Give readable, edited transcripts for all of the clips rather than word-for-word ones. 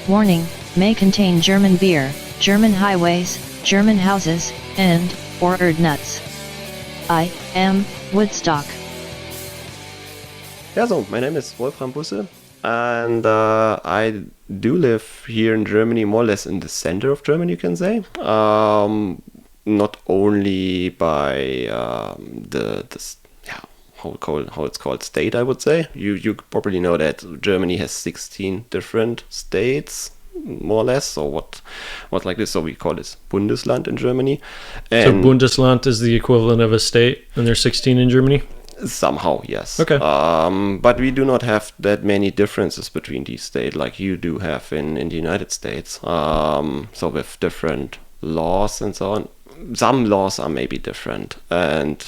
Warning, may contain German beer, German highways, German houses, and, or nuts. I am Woodstock. Yeah, so my name is Wolfram Busse, and I do live here in Germany, more or less in the center of Germany, you can say. Not only by how it's called state, I would say. You probably know that Germany has 16 different states, more or less. So what like this? So we call this Bundesland in Germany. And so Bundesland is the equivalent of a state, and there's 16 in Germany? Somehow, yes. Okay. But we do not have that many differences between these states like you do have in the United States. So with different laws and so on. Some laws are maybe different, and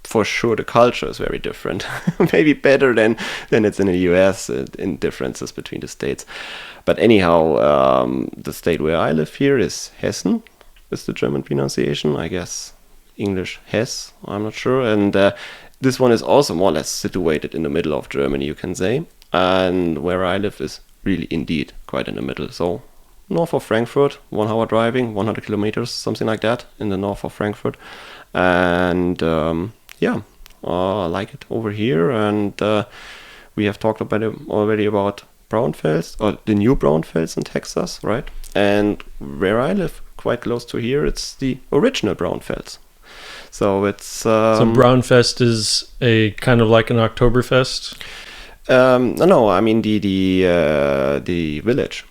for sure the culture is very different. Maybe better than it's in the US in differences between the states. But anyhow, the state where I live here is Hessen, is the German pronunciation. I guess English Hesse, I'm not sure. And this one is also more or less situated in the middle of Germany, you can say. And where I live is really indeed quite in the middle. So north of Frankfurt, 1 hour driving, 100 kilometers, something like that, in the north of Frankfurt. And I like it over here. And we have talked already about brownfields, or the new brownfields in Texas, right? And where I live, quite close to here, it's the original brownfields. So it's so Brownfest is a kind of like an Oktoberfest. No, I mean the village.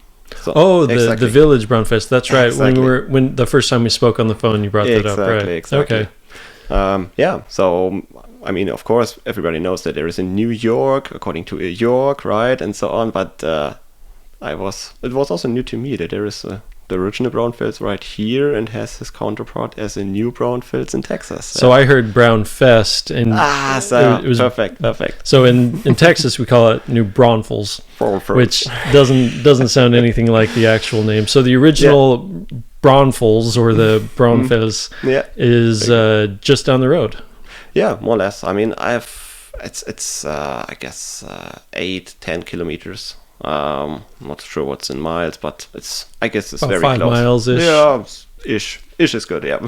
So, the village Brownfest. That's right. Exactly. When the first time we spoke on the phone, you brought that up, right? Exactly. Okay. So I mean, of course, everybody knows that there is in New York, according to York, right, and so on. But it was also new to me that there is the original brownfields right here and has his counterpart as a new brownfields in Texas. So I heard Brownfest, and it was perfect. So in Texas we call it New Braunfels, which doesn't sound anything like the actual name. So the original Braunfels, or the Braunfels, is just down the road. Yeah, more or less. I mean, it's I guess 8-10 kilometers. Not sure what's in miles, but I guess it's about very 5 close. miles ish. Yeah, ish is good. Yeah,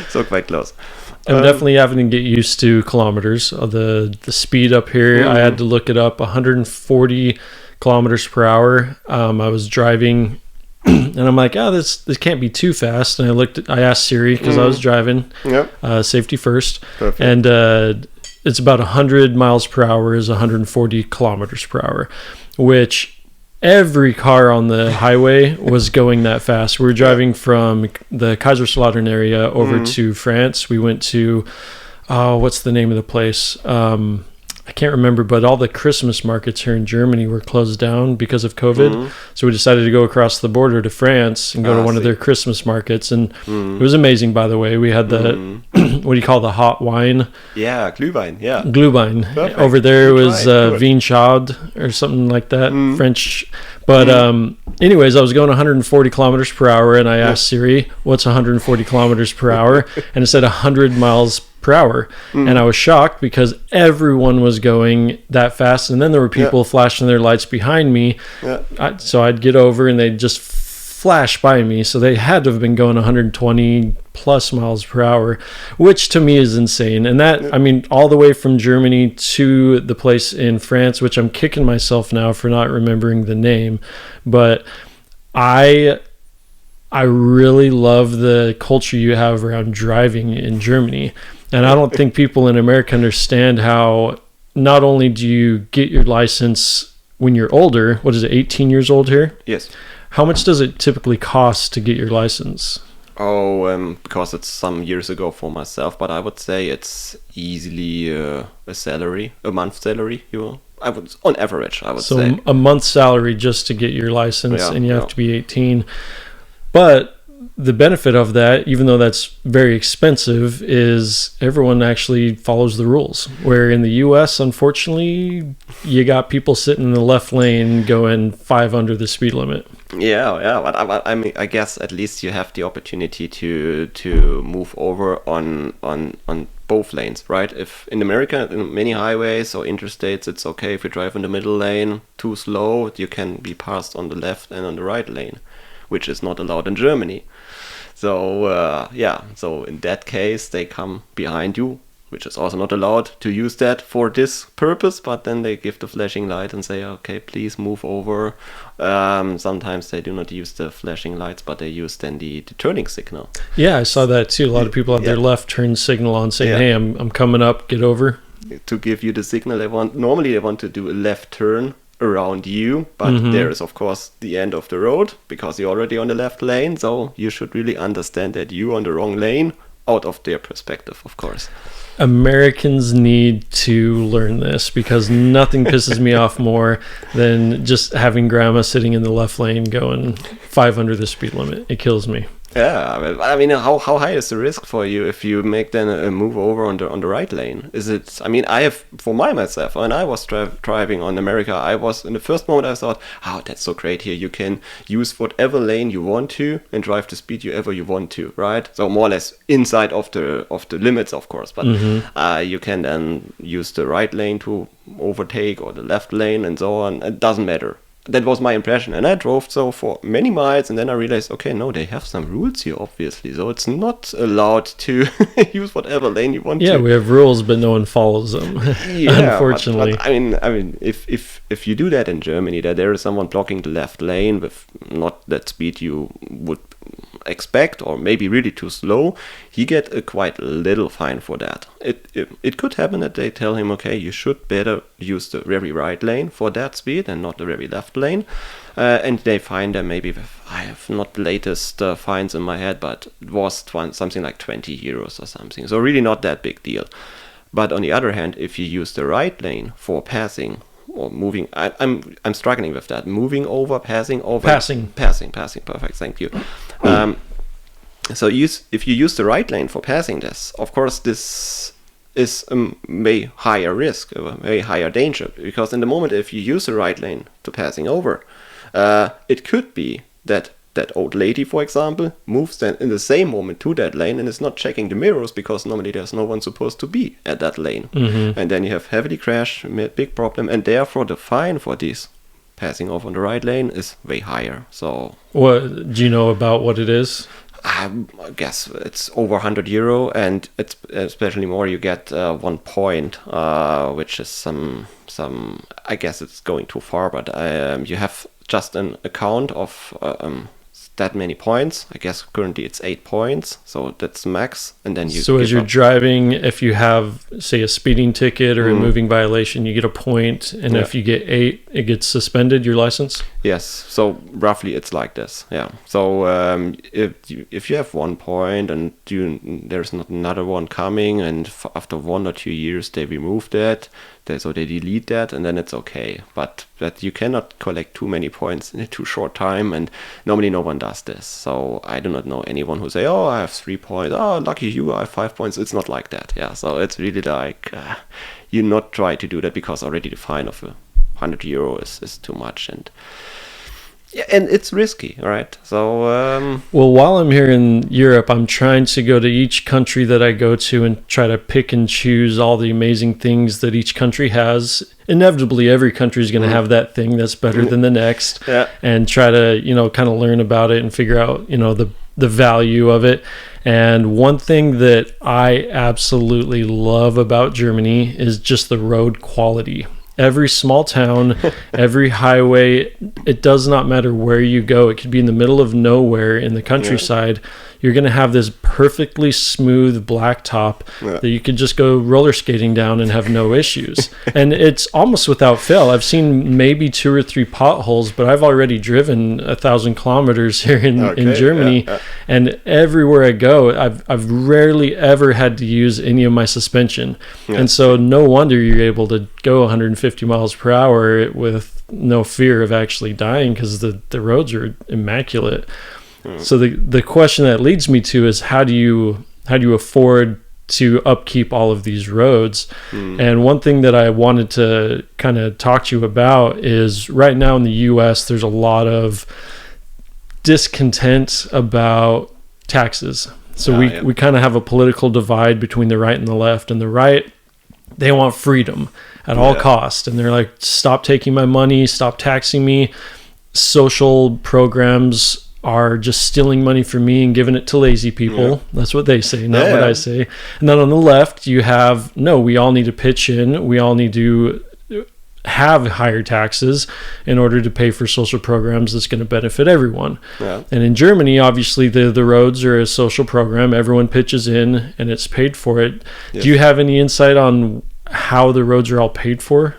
so quite close. I'm definitely having to get used to kilometers. The speed up here, I had to look it up. 140 kilometers per hour. I was driving, and I'm like, this can't be too fast. And I asked Siri because I was driving. Yep. Safety first. Perfect. And it's about 100 miles per hour is 140 kilometers per hour, which every car on the highway was going that fast. We were driving from the Kaiserslautern area over to France. We went to, what's the name of the place? I can't remember, but all the Christmas markets here in Germany were closed down because of COVID. So we decided to go across the border to France and go to one of their Christmas markets. And it was amazing, by the way. We had the, what do you call the hot wine? Yeah, Glühwein, yeah. Glühwein. Perfect. Over there was Weinschad or something like that, French. But anyways, I was going 140 kilometers per hour, and I asked Siri, what's 140 kilometers per hour? And it said 100 miles per hour. And I was shocked because everyone was going that fast, and then there were people flashing their lights behind me. So I'd get over and they'd just flash by me. So they had to have been going 120 plus miles per hour, which to me is insane. And that, I mean, all the way from Germany to the place in France, which I'm kicking myself now for not remembering the name, but I really love the culture you have around driving in Germany. And I don't think people in America understand how not only do you get your license when you're older, 18 years old here? Yes. How much does it typically cost to get your license? Because it's some years ago for myself, but I would say it's easily a month salary. On average, I would say. So a month's salary just to get your license, and you have to be 18. But the benefit of that, even though that's very expensive, is everyone actually follows the rules. Where in the US, unfortunately, you got people sitting in the left lane going 5 under the speed limit. Yeah, but I mean, I guess at least you have the opportunity to move over on both lanes, right? If in America, in many highways or interstates, it's okay if you drive in the middle lane too slow, you can be passed on the left and on the right lane, which is not allowed in Germany. So so in that case, they come behind you, which is also not allowed to use that for this purpose, but then they give the flashing light and say, okay, please move over. Sometimes they do not use the flashing lights, but they use then the turning signal. Yeah, I saw that too. A lot of people have their left turn signal on saying, hey, I'm coming up, get over. To give you the signal normally they want to do a left turn around you, but there is of course the end of the road because you're already on the left lane, so you should really understand that you're on the wrong lane out of their perspective, of course. Americans need to learn this because nothing pisses me off more than just having grandma sitting in the left lane going 5 under the speed limit. It kills me. Yeah, I mean, how high is the risk for you if you make then a move over on the right lane? Is it? I mean, I have for myself when I was driving on America, I was in the first moment I thought, oh, that's so great here. You can use whatever lane you want to and drive the speed you want to, right? So more or less inside of the limits, of course. But you can then use the right lane to overtake or the left lane and so on. It doesn't matter. That was my impression, and I drove so for many miles, and then I realized, okay, no, they have some rules here, obviously, so it's not allowed to use whatever lane you want to. Yeah, we have rules, but no one follows them. Unfortunately. But I mean, if you do that in Germany, that there is someone blocking the left lane with not that speed you would expect, or maybe really too slow, he get a quite little fine for that. It could happen that they tell him, okay, you should better use the very right lane for that speed and not the very left lane, and they fine them maybe with, I have not the latest fines in my head, but it was something like 20 euros or something, so really not that big deal. But on the other hand, if you use the right lane for passing or moving, I'm struggling with that. Moving over, passing over. Passing. Perfect. Thank you. So if you use the right lane for passing this, of course, this is a way higher risk, a way higher danger, because in the moment if you use the right lane to passing over, it could be that old lady, for example, moves then in the same moment to that lane and is not checking the mirrors because normally there's no one supposed to be at that lane. And then you have heavily crash, big problem, and therefore the fine for this passing off on the right lane is way higher. So, what do you know about what it is? I guess it's over €100, and it's especially more you get 1 point, which is some. I guess it's going too far, but you have just an account of that many points. I guess currently it's 8 points, so that's max. And then you. So as you're driving, if you have, say, a speeding ticket or a moving violation, you get a point, and if you get 8, it gets suspended, your license. Yes, so roughly it's like this. Yeah. So if you have 1 point and there's not another one coming, and after 1 or 2 years they remove that. So they delete that, and then it's okay. But that you cannot collect too many points in a too short time, and normally no one does this. So I do not know anyone who say, "Oh, I have 3 points. Oh, lucky you, I have 5 points." It's not like that. Yeah. So it's really like you not try to do that because already the fine of €100 is too much, and it's risky, right? So well, while I'm here in Europe, I'm trying to go to each country that I go to and try to pick and choose all the amazing things that each country has. Inevitably, every country is going to have that thing that's better than the next, and try to kind of learn about it and figure out the value of it. And one thing that I absolutely love about Germany is just the road quality. Every small town, every highway, it does not matter where you go. It could be in the middle of nowhere in the countryside. You're going to have this perfectly smooth blacktop that you could just go roller skating down and have no issues. And it's almost without fail. I've seen maybe 2 or 3 potholes, but I've already driven 1,000 kilometers here in Germany. And everywhere I go, I've rarely ever had to use any of my suspension. And so no wonder you're able to go 150 miles per hour with no fear of actually dying, because the roads are immaculate. So the question that leads me to is how do you afford to upkeep all of these roads? And one thing that I wanted to kind of talk to you about is right now in the US there's a lot of discontent about taxes. So we kind of have a political divide between the right and the left. And the right, they want freedom at all costs, and they're like, stop taking my money, stop taxing me. Social programs are just stealing money from me and giving it to lazy people. That's what they say, not what I say. And then on the left you have, no, we all need to pitch in, we all need to have higher taxes in order to pay for social programs that's going to benefit everyone. And in Germany, obviously the roads are a social program, everyone pitches in and it's paid for it. Do you have any insight on how the roads are all paid for?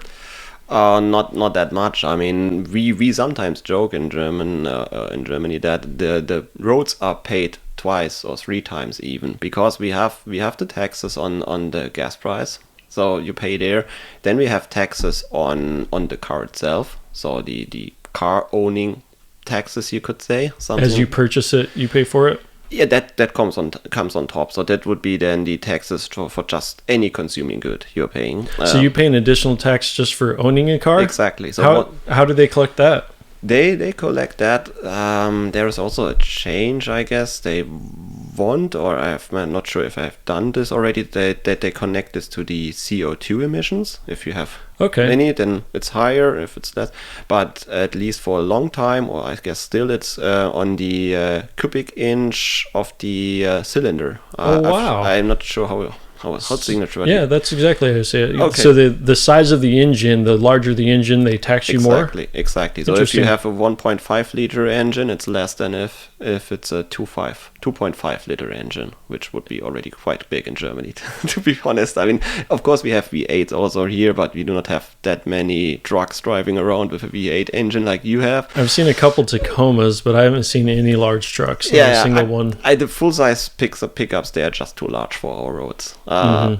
Not that much. I mean, we sometimes joke in Germany that the roads are paid twice or three times even, because we have the taxes on the gas price, so you pay there. Then we have taxes on the car itself, so the car owning taxes, you could say. Something. As you purchase it, you pay for it. Yeah, that comes on top. So that would be then the taxes for just any consuming good you're paying. So you pay an additional tax just for owning a car? Exactly. So how do they collect that? They collect that. There is also a change, I guess. They want, or I'm not sure if I've done this already, that they connect this to the CO2 emissions. If you have any, then it's higher. If it's less, but at least for a long time, or I guess still, it's on the cubic inch of the cylinder. Wow! I'm not sure how signature. Yeah, that's exactly how I say it. Okay. So the size of the engine, the larger the engine, they tax you more? Exactly. So if you have a 1.5 liter engine, it's less than if it's a 2.5 liter engine, which would be already quite big in Germany, to be honest. I mean, of course we have V8s also here, but we do not have that many trucks driving around with a V8 engine like you have. I've seen a couple Tacomas, but I haven't seen any large trucks. Not a single one. The full-size pickups, they are just too large for our roads.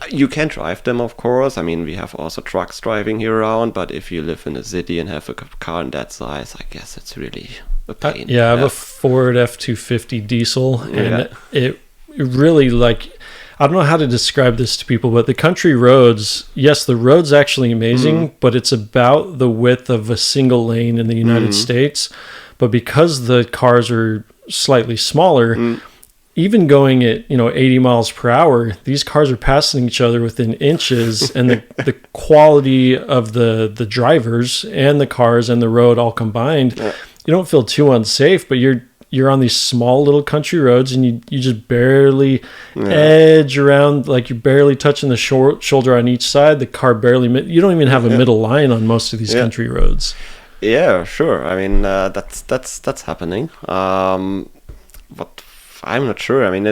You can drive them, of course. I mean, we have also trucks driving here around, but if you live in a city and have a car in that size, I guess it's really a pain. I have a Ford F-250 diesel, and it really, like, I don't know how to describe this to people, but the country roads, yes, the road's actually amazing, but it's about the width of a single lane in the United States. But because the cars are slightly smaller, even going at 80 miles per hour, these cars are passing each other within inches, and the quality of the drivers and the cars and the road all combined, you don't feel too unsafe, but you're on these small little country roads, and you just barely edge around, like you're barely touching the shoulder on each side. The car barely, you don't even have a middle line on most of these country roads. Yeah, sure. I mean, that's happening. But I'm not sure. I mean,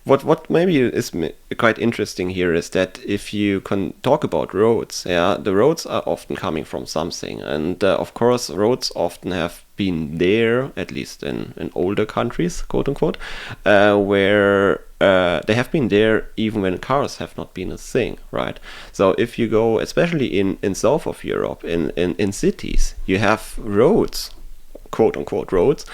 what maybe is quite interesting here is that if you can talk about roads, the roads are often coming from something, and of course, roads often have been there, at least in older countries, quote unquote, where they have been there even when cars have not been a thing, right? So if you go, especially in south of Europe, in cities, you have roads, quote unquote roads,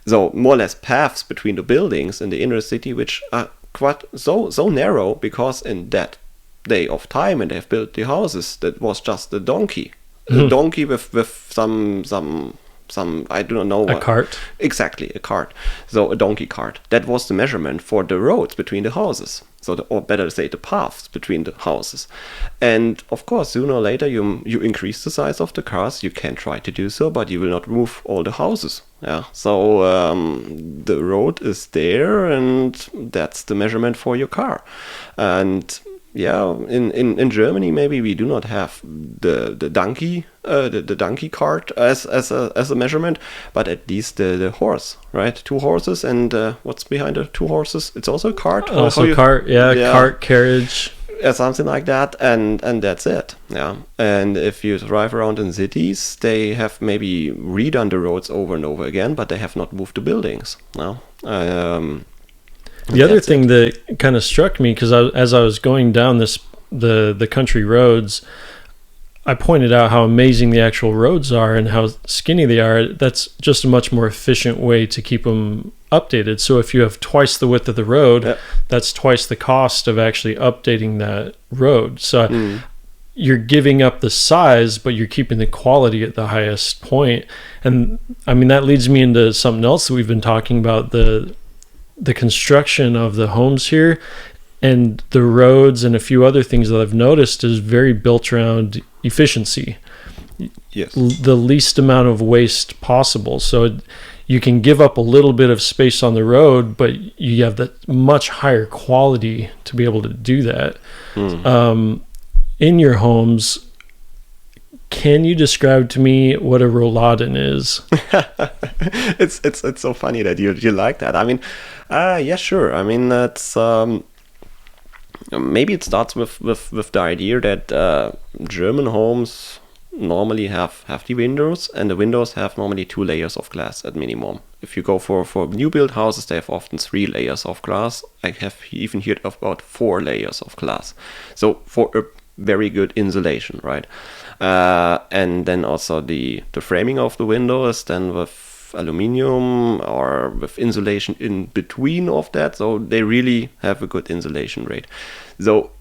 so more or less paths between the buildings in the inner city, which are quite so narrow, because in that day of time when they have built the houses, that was just a donkey, a donkey with some I do not know, a cart. Exactly, a cart. So a donkey cart. That was the measurement for the roads between the houses. So or better say, the paths between the houses. And of course, sooner or later, you increase the size of the cars. You can try to do so, but you will not move all the houses. Yeah. So the road is there, and that's the measurement for your car. And in Germany, maybe we do not have the donkey the donkey cart as a measurement, but at least the horse, right? 2 horses, and what's behind the 2 horses? It's also a cart. Cart, cart, carriage. Something like that, and that's it. Yeah. And if you drive around in cities, they have maybe redone the roads over and over again, but they have not moved the buildings. No. The other thing that kind of struck me, because as I was going down the country roads, I pointed out how amazing the actual roads are and how skinny they are. That's just a much more efficient way to keep them updated. So if you have twice the width of the road, that's twice the cost of actually updating that road. So you're giving up the size, but you're keeping the quality at the highest point. And I mean, that leads me into something else that we've been talking about, the construction of the homes here and the roads and a few other things that I've noticed is very built around efficiency. Yes. The least amount of waste possible. So you can give up a little bit of space on the road, but you have that much higher quality to be able to do that. In your homes, can you describe to me what a Rolladen is? It's so funny that you like that. I mean, yeah, sure. I mean, that's maybe it starts with the idea that German homes normally have the windows, and the windows have normally 2 layers of glass at minimum. If you go for new build houses, they have often 3 layers of glass. I have even heard of about 4 layers of glass. So for a very good insulation, right? And then also the framing of the window is then with aluminium or with insulation in between of that, so they really have a good insulation rate. So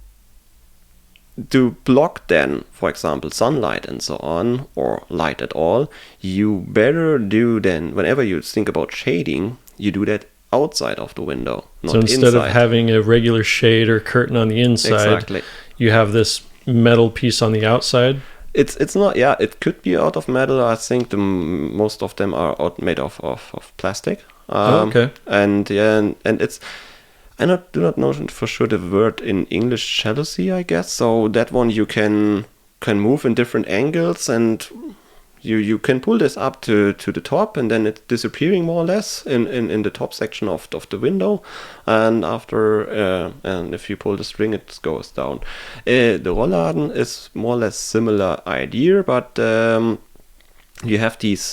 to block then, for example, sunlight and so on, or light at all, you better do then, whenever you think about shading, you do that outside of the window, not so instead inside. of having a regular shade or curtain on the inside, you have this metal piece on the outside. It's not, yeah, it could be out of metal. I think most of them are made of plastic. Okay. And yeah, and it's, do not know for sure the word in English, jealousy, I guess. So that one you can move in different angles, and you can pull this up to the top, and then it's disappearing more or less in the top section of the window. And after and if you pull the string, it goes down. The Rollladen is more or less similar idea, but you have these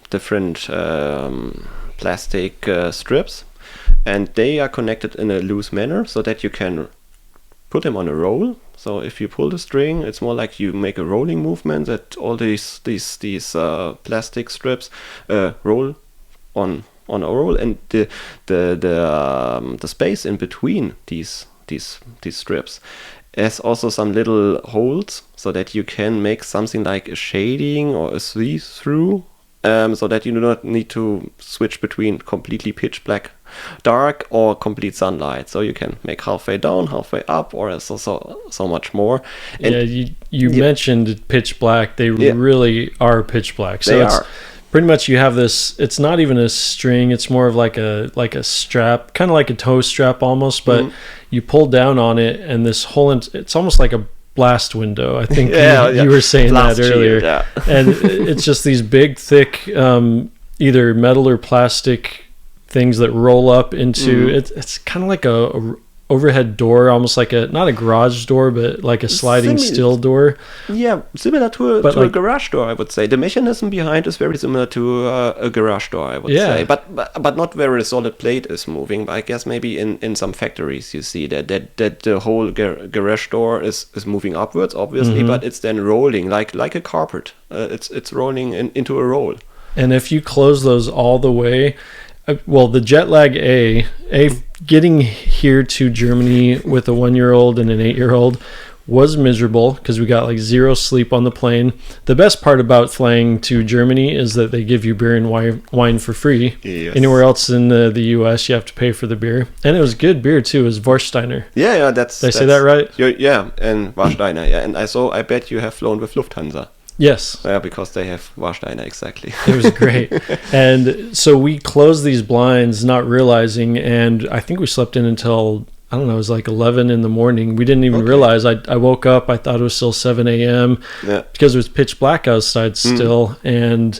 different plastic strips, and they are connected in a loose manner so that you can put them on a roll. So if you pull the string, it's more like you make a rolling movement, that all these plastic strips roll on a roll, and the space in between these strips has also some little holes, so that you can make something like a shading or a see-through, so that you do not need to switch between completely pitch black dark or complete sunlight. So you can make halfway down, halfway up, or so much more. And yeah, you mentioned pitch black. They really are pitch black. So it's pretty much, you have this, it's not even a string, it's more of like a strap, kind of like a toe strap almost, but you pull down on it, and this whole, it's almost like a blast window. I think you were saying blast that earlier. Shield, and it's just these big, thick, either metal or plastic things that roll up into it's kind of like a overhead door, almost like not a garage door, but like a sliding steel door. Yeah, similar to a garage door, I would say. The mechanism behind is very similar to a garage door, I would say. But not where a solid plate is moving. But I guess maybe in some factories you see that the whole garage door is moving upwards, obviously, but it's then rolling like a carpet. It's rolling into a roll. And if you close those all the way, well, the jet lag getting here to Germany with a 1-year-old and an 8-year-old was miserable, because we got like 0 sleep on the plane. The best part about flying to Germany is that they give you beer and wine for free. Yes. Anywhere else in the US, you have to pay for the beer. And it was good beer too. It was Warsteiner. Yeah, Did I say that right? Yeah, and Warsteiner. Yeah, and I bet you have flown with Lufthansa. Yes. Yeah, because they have Warsteiner, exactly. It was great. And so we closed these blinds not realizing, and I think we slept in until, I don't know, it was like 11 in the morning. We didn't even realize. I woke up, I thought it was still 7 a.m. because it was pitch black outside still, and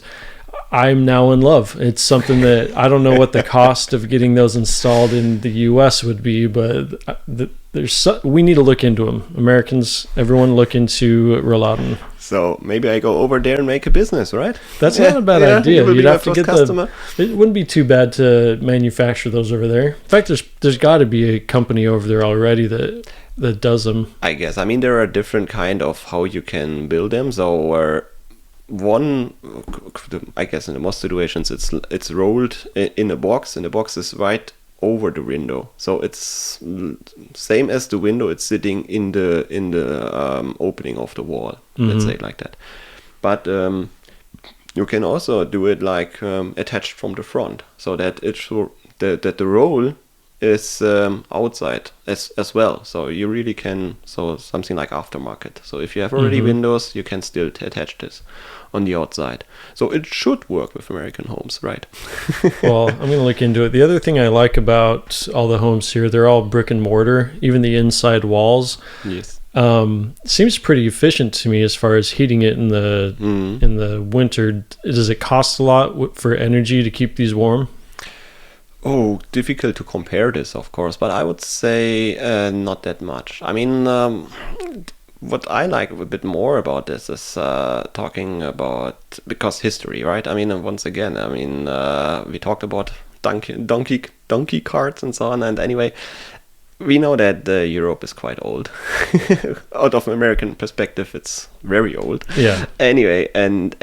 I'm now in love. It's something that I don't know what the cost of getting those installed in the US would be, but we need to look into them. Americans, everyone look into Rollladen. So maybe I go over there and make a business, right? That's not a bad idea. You'd have to get customer. It wouldn't be too bad to manufacture those over there. In fact, there's got to be a company over there already that does them. I guess. I mean, there are different kind of how you can build them. So one, I guess in most situations, it's rolled in a box, and the box is right over the window. So it's same as the window. It's sitting in the opening of the wall. Let's say it like that. But you can also do it like attached from the front, so that that the roll is outside as well. So you really can, so something like aftermarket. So if you have already windows, you can still attach this on the outside. So it should work with American homes, right? Well, I'm going to look into it. The other thing I like about all the homes here, they're all brick and mortar, even the inside walls. Yes. Seems pretty efficient to me as far as heating it in the winter. Does it cost a lot for energy to keep these warm? Oh, difficult to compare this, of course, but I would say not that much. I mean, what I like a bit more about this is talking about, because history, right? I mean, once again, I mean, we talked about donkey carts and so on, and anyway, we know that Europe is quite old. Out of American perspective, it's very old. Yeah. Anyway, and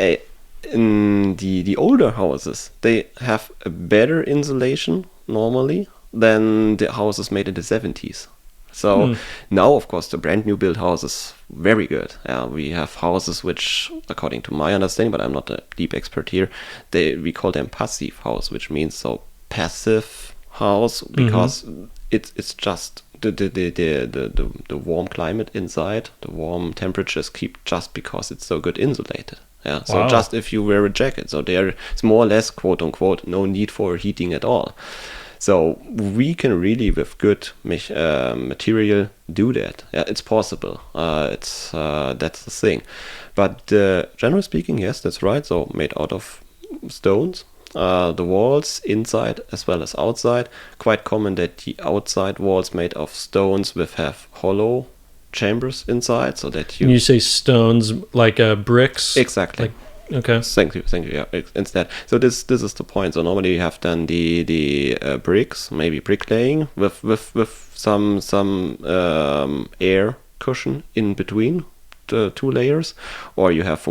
in the older houses, they have a better insulation normally than the houses made in the 70s. So now, of course, the brand new built house is very good. We have houses which, according to my understanding, but I'm not a deep expert here, we call them passive house, which means so passive house, because it's just the warm climate inside, the warm temperatures keep just because it's so good insulated. Yeah, so wow. Just if you wear a jacket, so it's more or less, quote unquote, no need for heating at all. So we can really, with good material, do that. Yeah, it's possible. That's the thing. But generally speaking, yes, that's right. So made out of stones. The walls inside as well as outside. Quite common that the outside walls made of stones have hollow chambers inside, so that you say stones like bricks. Exactly. Okay. Thank you. Yeah, instead. So this is the point. So normally you have done the bricks, maybe bricklaying with some air cushion in between the two layers, or you have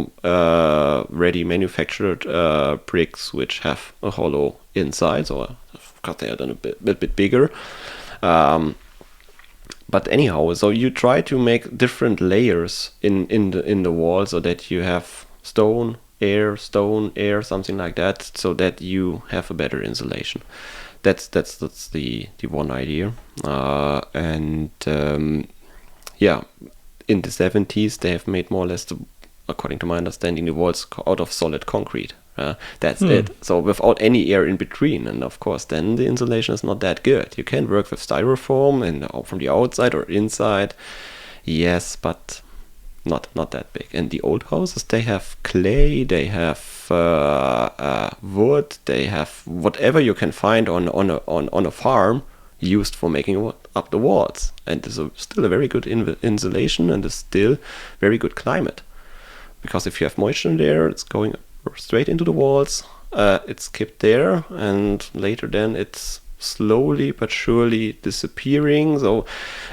ready manufactured bricks which have a hollow inside. So of course they are done a bit bigger. But anyhow, so you try to make different layers in the wall, so that you have stone, air, something like that, so that you have a better insulation. That's the one idea. Yeah, in the 70s they have made more or less, according to my understanding, the walls out of solid concrete. That's it. So without any air in between, and of course then the insulation is not that good. You can work with styrofoam and from the outside or inside, yes, but not that big. And the old houses, they have clay, they have wood, they have whatever you can find on a farm used for making up the walls, and it's still a very good insulation, and is still very good climate, because if you have moisture in there, it's going straight into the walls, it's kept there, and later then it's slowly but surely disappearing. So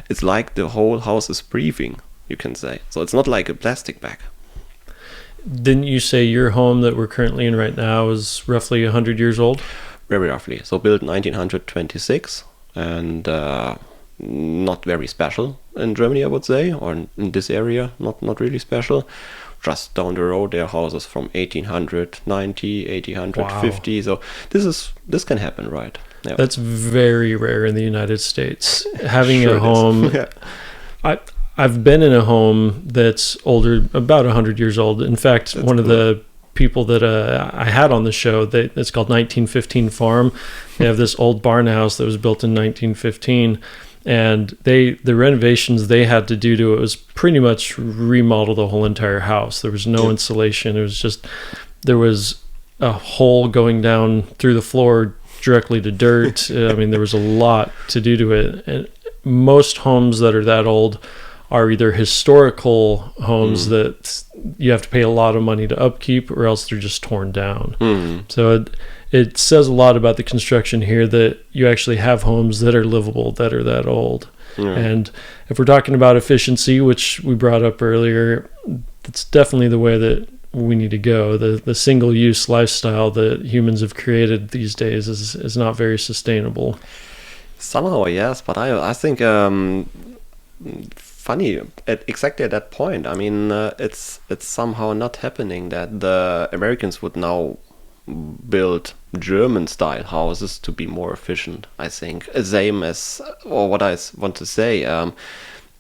it's like the whole house is breathing, you can say. So it's not like a plastic bag. Didn't you say your home that we're currently in right now is roughly 100 years old? Very roughly. So built 1926, and not very special in Germany, I would say, or in this area, not really special. Just down the road, there are houses from 1890, 1850. Wow. So this can happen, right? Yeah. That's very rare in the United States. Having a home, yeah. I've been in a home that's older, about 100 years old. In fact, that's one of the people that I had on the show, it's called 1915 Farm. They have this old barn house that was built in 1915. And the renovations they had to do to it was pretty much remodel the whole entire house. There was no insulation. It was just, there was a hole going down through the floor directly to dirt. I mean, there was a lot to do to it. And most homes that are that old are either historical homes that you have to pay a lot of money to upkeep, or else they're just torn down. So it says a lot about the construction here that you actually have homes that are livable, that are that old. And if we're talking about efficiency, which we brought up earlier, that's definitely the way that we need to go. The single-use lifestyle that humans have created these days is not very sustainable. Somehow, yes, but I think funny exactly at that point. I mean, it's somehow not happening that the Americans would now build German-style houses to be more efficient. I think same as, or what I want to say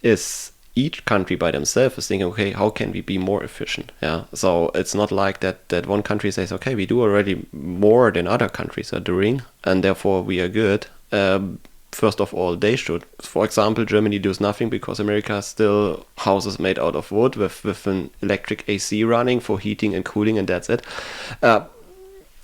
is each country by themselves is thinking, okay, how can we be more efficient? Yeah, so it's not like that one country says, okay, we do already more than other countries are doing, and therefore we are good. First of all, they should. For example, Germany does nothing because America has still houses made out of wood with an electric AC running for heating and cooling, and that's it.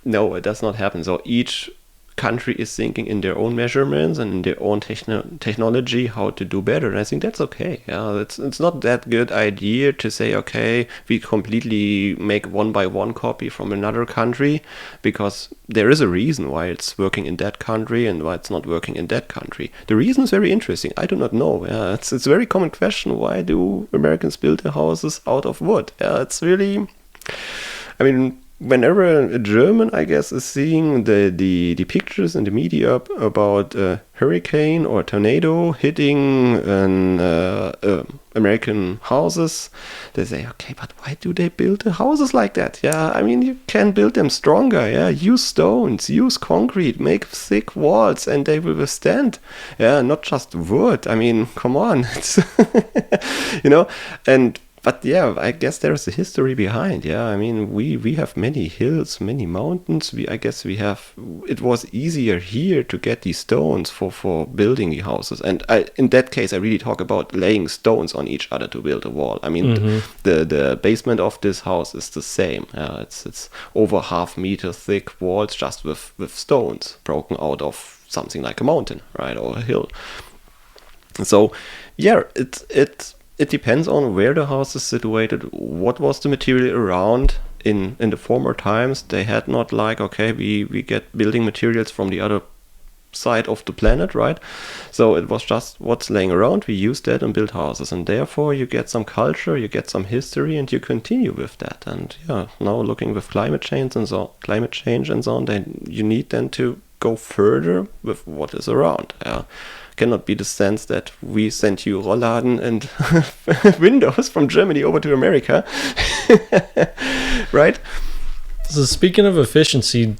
No, it does not happen. So each country is thinking in their own measurements and in their own technology how to do better. And I think that's okay. Yeah, it's not that good idea to say, okay, we completely make one by one copy from another country, because there is a reason why it's working in that country and why it's not working in that country. The reason is very interesting. I do not know. Yeah, it's a very common question. Why do Americans build their houses out of wood? Yeah, it's really, I mean, whenever a German, I guess, is seeing the pictures in the media about a hurricane or a tornado hitting American houses, they say, okay, but why do they build the houses like that? Yeah, I mean, you can build them stronger. Yeah, use stones, use concrete, make thick walls, and they will withstand. Yeah, not just wood. I mean, come on, it's But yeah, I guess there is a history behind. Yeah, I mean, we have many hills, many mountains. It was easier here to get these stones for building the houses. And in that case, I really talk about laying stones on each other to build a wall. I mean, the basement of this house is the same. It's over 1/2 meter thick walls just with stones broken out of something like a mountain, right, or a hill. So yeah, it depends on where the house is situated, what was the material around. In the former times, they had not like, okay, we get building materials from the other side of the planet, right? So it was just what's laying around, we use that and build houses, and therefore you get some culture, you get some history, and you continue with that. And yeah, now looking with climate change and so on, then you need then to go further with what is around. Yeah. Cannot be the sense that we send you Rollladen and windows from Germany over to America. Right? So speaking of efficiency,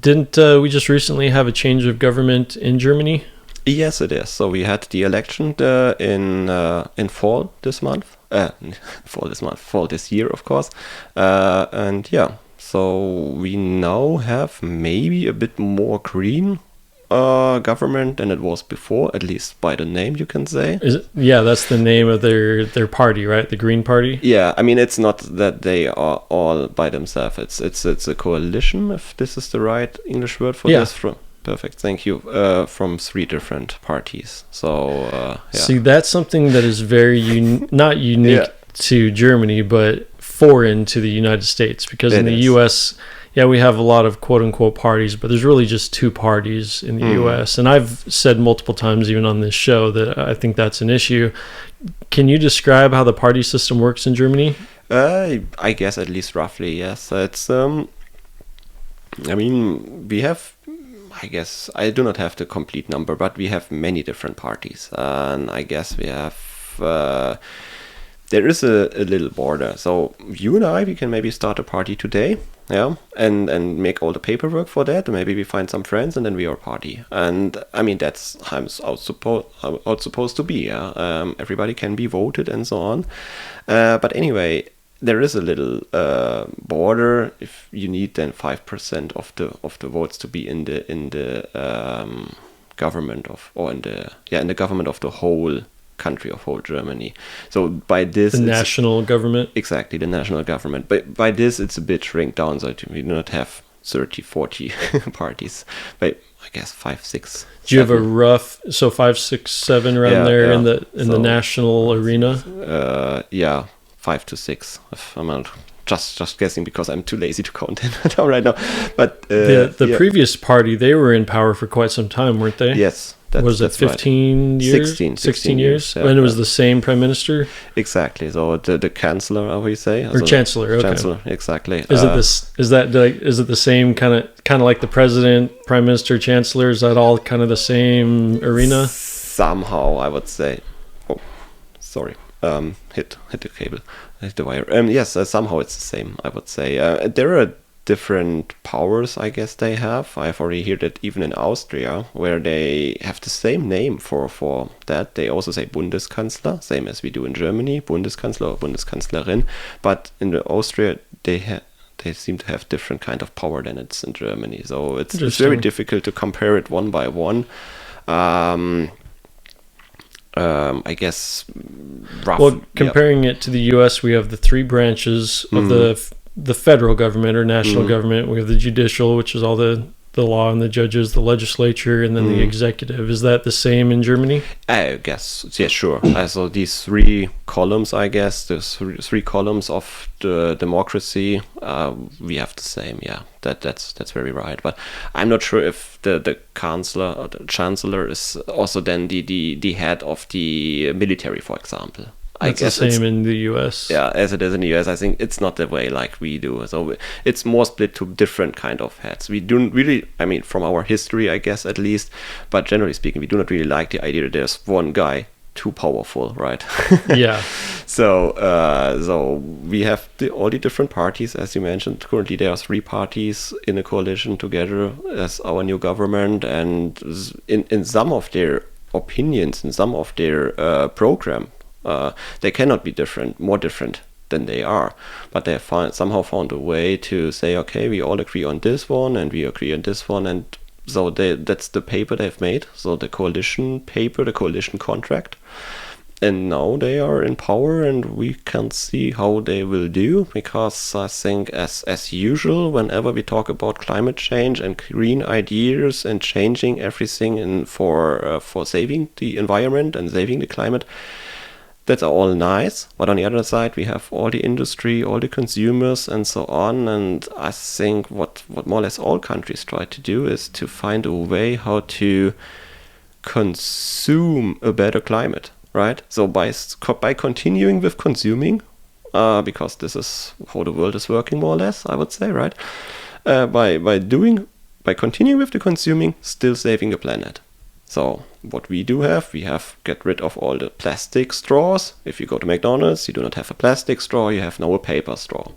didn't we just recently have a change of government in Germany? Yes, it is. So we had the election in fall this month. Fall this year, of course. And yeah, so we now have maybe a bit more green government than it was before, at least by the name, you can say. Yeah, that's the name of their party, right? The Green Party. Yeah, I mean, it's not that they are all by themselves. It's a coalition, if this is the right English word for this. Perfect, thank you. From 3 different parties. So yeah. See, that's something that is very not unique to Germany, but foreign to the United States, because in the U.S., yeah, we have a lot of quote-unquote parties, but there's really just 2 parties in the U.S. And I've said multiple times, even on this show, that I think that's an issue. Can you describe how the party system works in Germany? I guess at least roughly, yes. It's I mean, we have, I guess, I do not have the complete number, but we have many different parties. And I guess we have... there is a little border. So you and I, we can maybe start a party today, yeah, and make all the paperwork for that. And maybe we find some friends, and then we are a party. And I mean, that's how it's supposed to be. Yeah, everybody can be voted and so on. But anyway, there is a little border. If you need then 5% of the votes to be in the government in the government of the whole country, of whole Germany. So by this, the national government, exactly, the national government. But by this, it's a bit shrink down. So we do not have 30, 40 parties. But I guess 5, 6. Do you have a rough, so 5, 6, 7 around there in the national arena? 5 to 6. If I'm not just guessing because I'm too lazy to count it right now. But the previous party, they were in power for quite some time, weren't they? Yes. Was it 15 right. years? 16 years? Yeah, and it was the same prime minister? Exactly. So the chancellor, how we say? Or chancellor, okay. Chancellor, exactly. Is it the same kind of like the president, prime minister, chancellor? Is that all kind of the same arena? Somehow, I would say. Oh, sorry. Hit the cable, hit the wire. Yes, somehow it's the same, I would say. There are different powers, I guess they have. I've already heard that even in Austria, where they have the same name for that. They also say Bundeskanzler, same as we do in Germany, Bundeskanzler or Bundeskanzlerin. But in Austria, they seem to have different kind of power than it's in Germany. So it's very difficult to compare it one by one. I guess comparing it to the US, we have the 3 branches of the federal government or national government. We have the judicial, which is all the law and the judges, the legislature, and then the executive. Is that the same in Germany? I guess, yeah, sure. So these 3 columns, I guess, the 3 columns of the democracy, we have the same. Yeah, that's very right. But I'm not sure if the chancellor or the chancellor is also then the head of the military, for example. I guess the same in the US. Yeah, as it is in the US. I think it's not the way like we do. So it's more split to different kind of heads. We don't really, I mean, from our history, I guess, at least, but generally speaking, we do not really like the idea that there's one guy too powerful, right? Yeah. So we have all the different parties, as you mentioned. Currently, there are 3 parties in a coalition together as our new government, and in some of their opinions, in some of their program, they cannot be more different than they are, but they have somehow found a way to say, okay, we all agree on this one and we agree on this one, and so that's the paper they've made, so the coalition paper, the coalition contract, and now they are in power, and we can see how they will do, because I think as usual, whenever we talk about climate change and green ideas and changing everything for saving the environment and saving the climate, that's all nice, but on the other side we have all the industry, all the consumers and so on, and I think what more or less all countries try to do is to find a way how to consume a better climate, right? So by continuing with consuming, because this is how the world is working more or less, I would say, right? By continuing with the consuming, still saving the planet. So what we have get rid of all the plastic straws. If you go to McDonald's, you do not have a plastic straw, you have now a paper straw.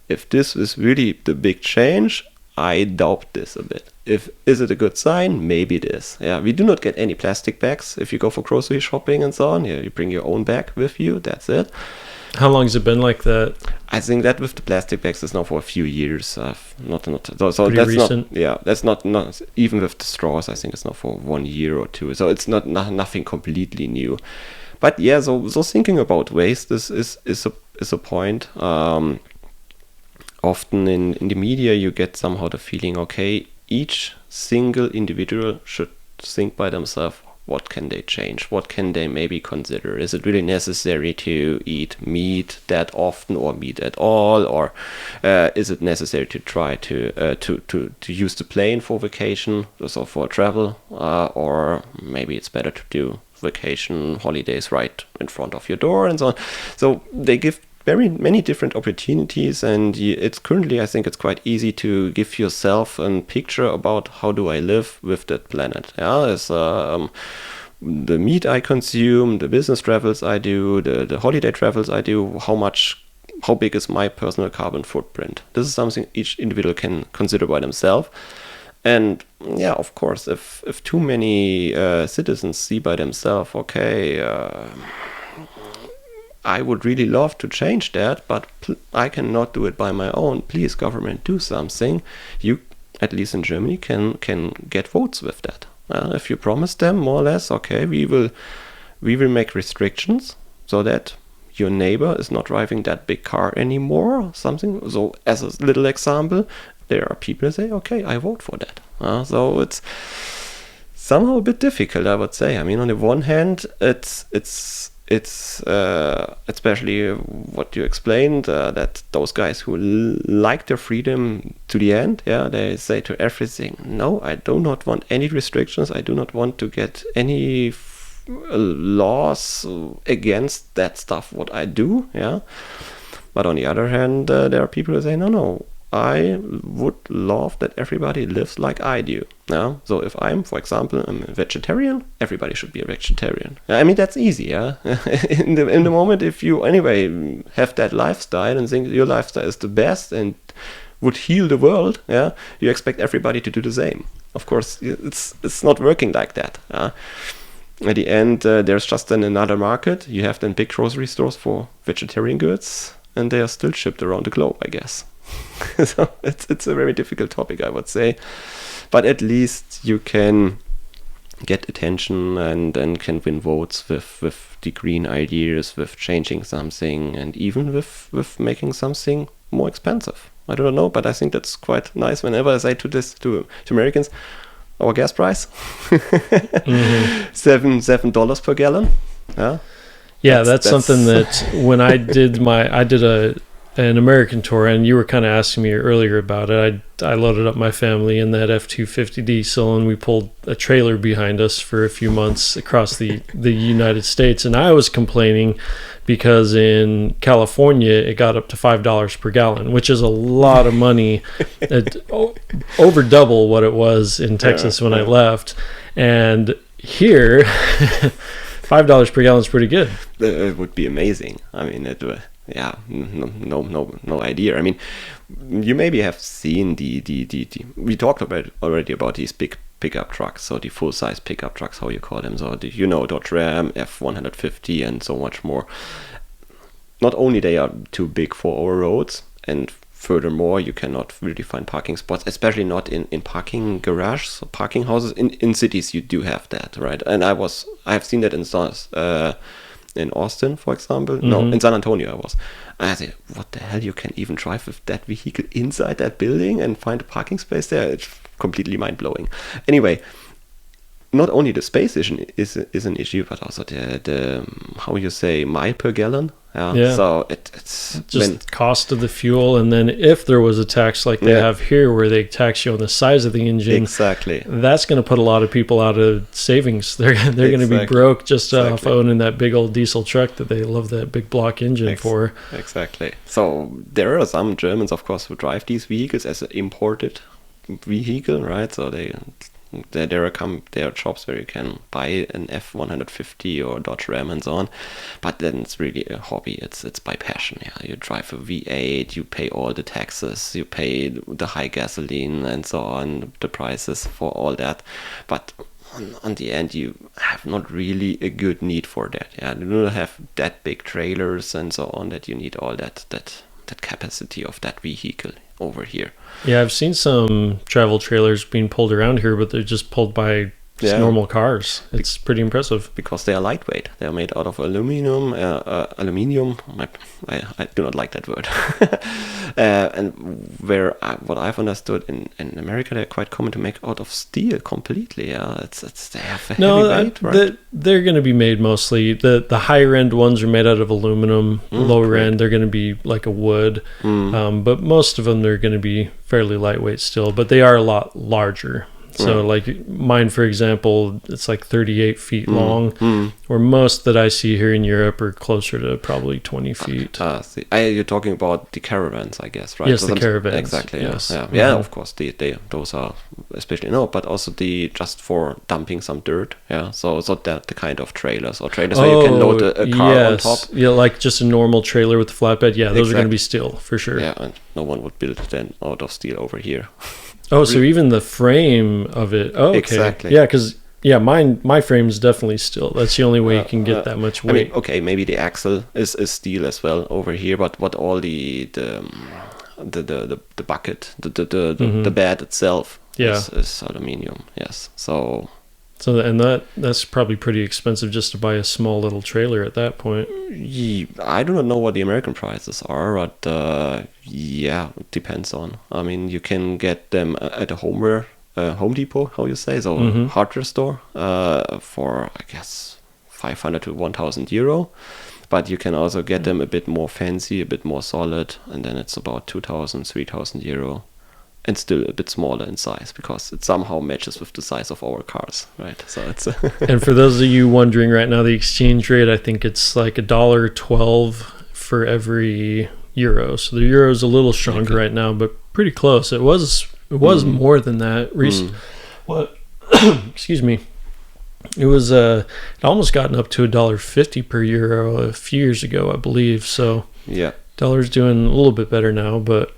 If this is really the big change, I doubt this a bit. Is it a good sign? Maybe it is. Yeah, we do not get any plastic bags if you go for grocery shopping and so on. Yeah, you bring your own bag with you, that's it. How long has it been like that? I think that with the plastic bags is now for a few years. So that's recent. That's not even with the straws. I think it's now for 1 year or 2. So it's nothing completely new. But yeah, so thinking about waste is a point. Often in the media you get somehow the feeling, okay, each single individual should think by themselves. What can they change? What can they maybe consider? Is it really necessary to eat meat that often or meat at all? Or is it necessary to try to use the plane for vacation, so for travel? Or maybe it's better to do vacation holidays right in front of your door and so on. So they give very many different opportunities, and it's currently, I think it's quite easy to give yourself a picture about how do I live with that planet. Yeah, it's the meat I consume, the business travels I do, the holiday travels I do, how big is my personal carbon footprint. This is something each individual can consider by themselves. And yeah, of course, if too many citizens see by themselves, okay, I would really love to change that, but I cannot do it by my own. Please, government, do something. You, at least in Germany, can get votes with that. If you promise them more or less, okay, we will make restrictions so that your neighbor is not driving that big car anymore or something. So as a little example, there are people who say, okay, I vote for that. So it's somehow a bit difficult, I would say. I mean, on the one hand, it's especially what you explained, that those guys who like their freedom to the end, they say to everything, no, I do not want any restrictions. I do not want to get any laws against that stuff what I do. But on the other hand, there are people who say, no, I would love that everybody lives like I do. So if I'm, for example, I'm a vegetarian, everybody should be a vegetarian. I mean, that's easy. In the moment, if you anyway have that lifestyle and think your lifestyle is the best and would heal the world, you expect everybody to do the same. Of course, it's not working like that. At the end, there's just then another market. You have then big grocery stores for vegetarian goods, and they are still shipped around the globe, I guess. So it's a very difficult topic, I would say, but at least you can get attention and can win votes with the green ideas, with changing something, and even with making something more expensive. I don't know, but I think that's quite nice. Whenever I say to Americans, our gas price, $7 per gallon. That's something that when I did an American tour, and you were kind of asking me earlier about it. I loaded up my family in that F-250 diesel, and we pulled a trailer behind us for a few months across the United States. And I was complaining because in California it got up to $5 per gallon, which is a lot of money, over double what it was in Texas when I left. And here, $5 per gallon is pretty good. It would be amazing. I mean, no idea. I mean, you maybe have seen the we talked already about these big pickup trucks, so the full-size pickup trucks, how you call them. So Dodge Ram, F-150, and so much more. Not only they are too big for our roads, and furthermore, you cannot really find parking spots, especially not in parking garages or parking houses. In cities, you do have that, right? And I have seen that in Austin, for example. No, in San Antonio I was. And I said, what the hell, you can even drive with that vehicle inside that building and find a parking space there? It's completely mind-blowing. Anyway, not only the space is an issue, but also the how you say, mile per gallon. So it's just cost of the fuel, and then if there was a tax like they have here, where they tax you on the size of the engine, exactly, that's going to put a lot of people out of savings. They're going to be broke just off owning that big old diesel truck that they love that big block engine for. Exactly. So there are some Germans, of course, who drive these vehicles as an imported vehicle, right? So there are shops where you can buy an F-150 or Dodge Ram and so on, but then it's really a hobby. It's by passion. You drive a V8, you pay all the taxes, you pay the high gasoline and so on, the prices for all that, but on the end you have not really a good need for that. You don't have that big trailers and so on that you need all that capacity of that vehicle over here. I've seen some travel trailers being pulled around here, but they're just pulled by normal cars. It's pretty impressive. Because they are lightweight. They are made out of aluminum. I do not like that word. And what I've understood in America, they're quite common to make out of steel completely. They have a heavy weight, right? They're going to be made mostly. The higher end ones are made out of aluminum. Lower end, they're going to be like a wood. But most of them, they're going to be fairly lightweight still. But they are a lot larger. So like mine, for example, it's like 38 feet long, where most that I see here in Europe are closer to probably 20 feet. You're talking about the caravans, I guess, right? Yes, the caravans. Exactly, yes. Yeah, of course, those are especially, but also just for dumping some dirt, so the kind of trailers where you can load a car on top. Yeah, like just a normal trailer with the flatbed, those are going to be steel, for sure. Yeah, and no one would build it then out of steel over here. Oh, so even the frame of it. Oh, okay. Exactly. Yeah, because my frame is definitely steel. That's the only way you can get that much weight. I mean, okay, maybe the axle is steel as well over here, but what all the bucket, the bed itself is aluminium. Yes, so So and that's probably pretty expensive just to buy a small little trailer at that point. I do not know what the American prices are, but yeah, it depends on. I mean, you can get them at a Home Depot, how you say, so hardware store, for I guess 500 to 1,000 euro. But you can also get them a bit more fancy, a bit more solid, and then it's about 2,000, 3,000 euro. And still a bit smaller in size because it somehow matches with the size of our cars, right? So it's and for those of you wondering right now, the exchange rate, I think it's like $1.12 for every euro. So the euro is a little stronger right now, but pretty close. It was more than that. What? Excuse me. It was it almost gotten up to $1.50 per euro a few years ago, I believe. So yeah, dollar's doing a little bit better now, but.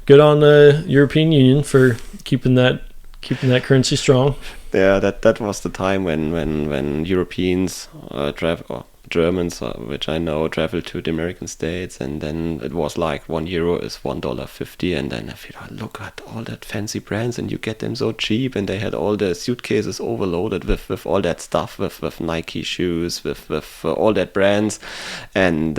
Good on the European Union for keeping that currency strong. Yeah, that was the time when Europeans travel, or Germans, which I know, traveled to the American states, and then it was like €1 is $1.50, and then if you look at all that fancy brands, and you get them so cheap, and they had all the suitcases overloaded with all that stuff, with Nike shoes, with all that brands, and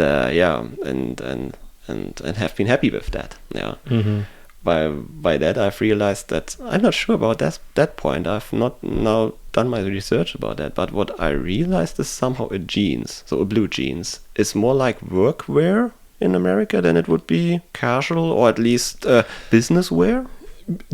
and have been happy with that. Yeah. Mm-hmm. By that I've realized that I'm not sure about that point. I've not now done my research about that, but what I realized is somehow a jeans, so a blue jeans, is more like workwear in America than it would be casual, or at least business wear.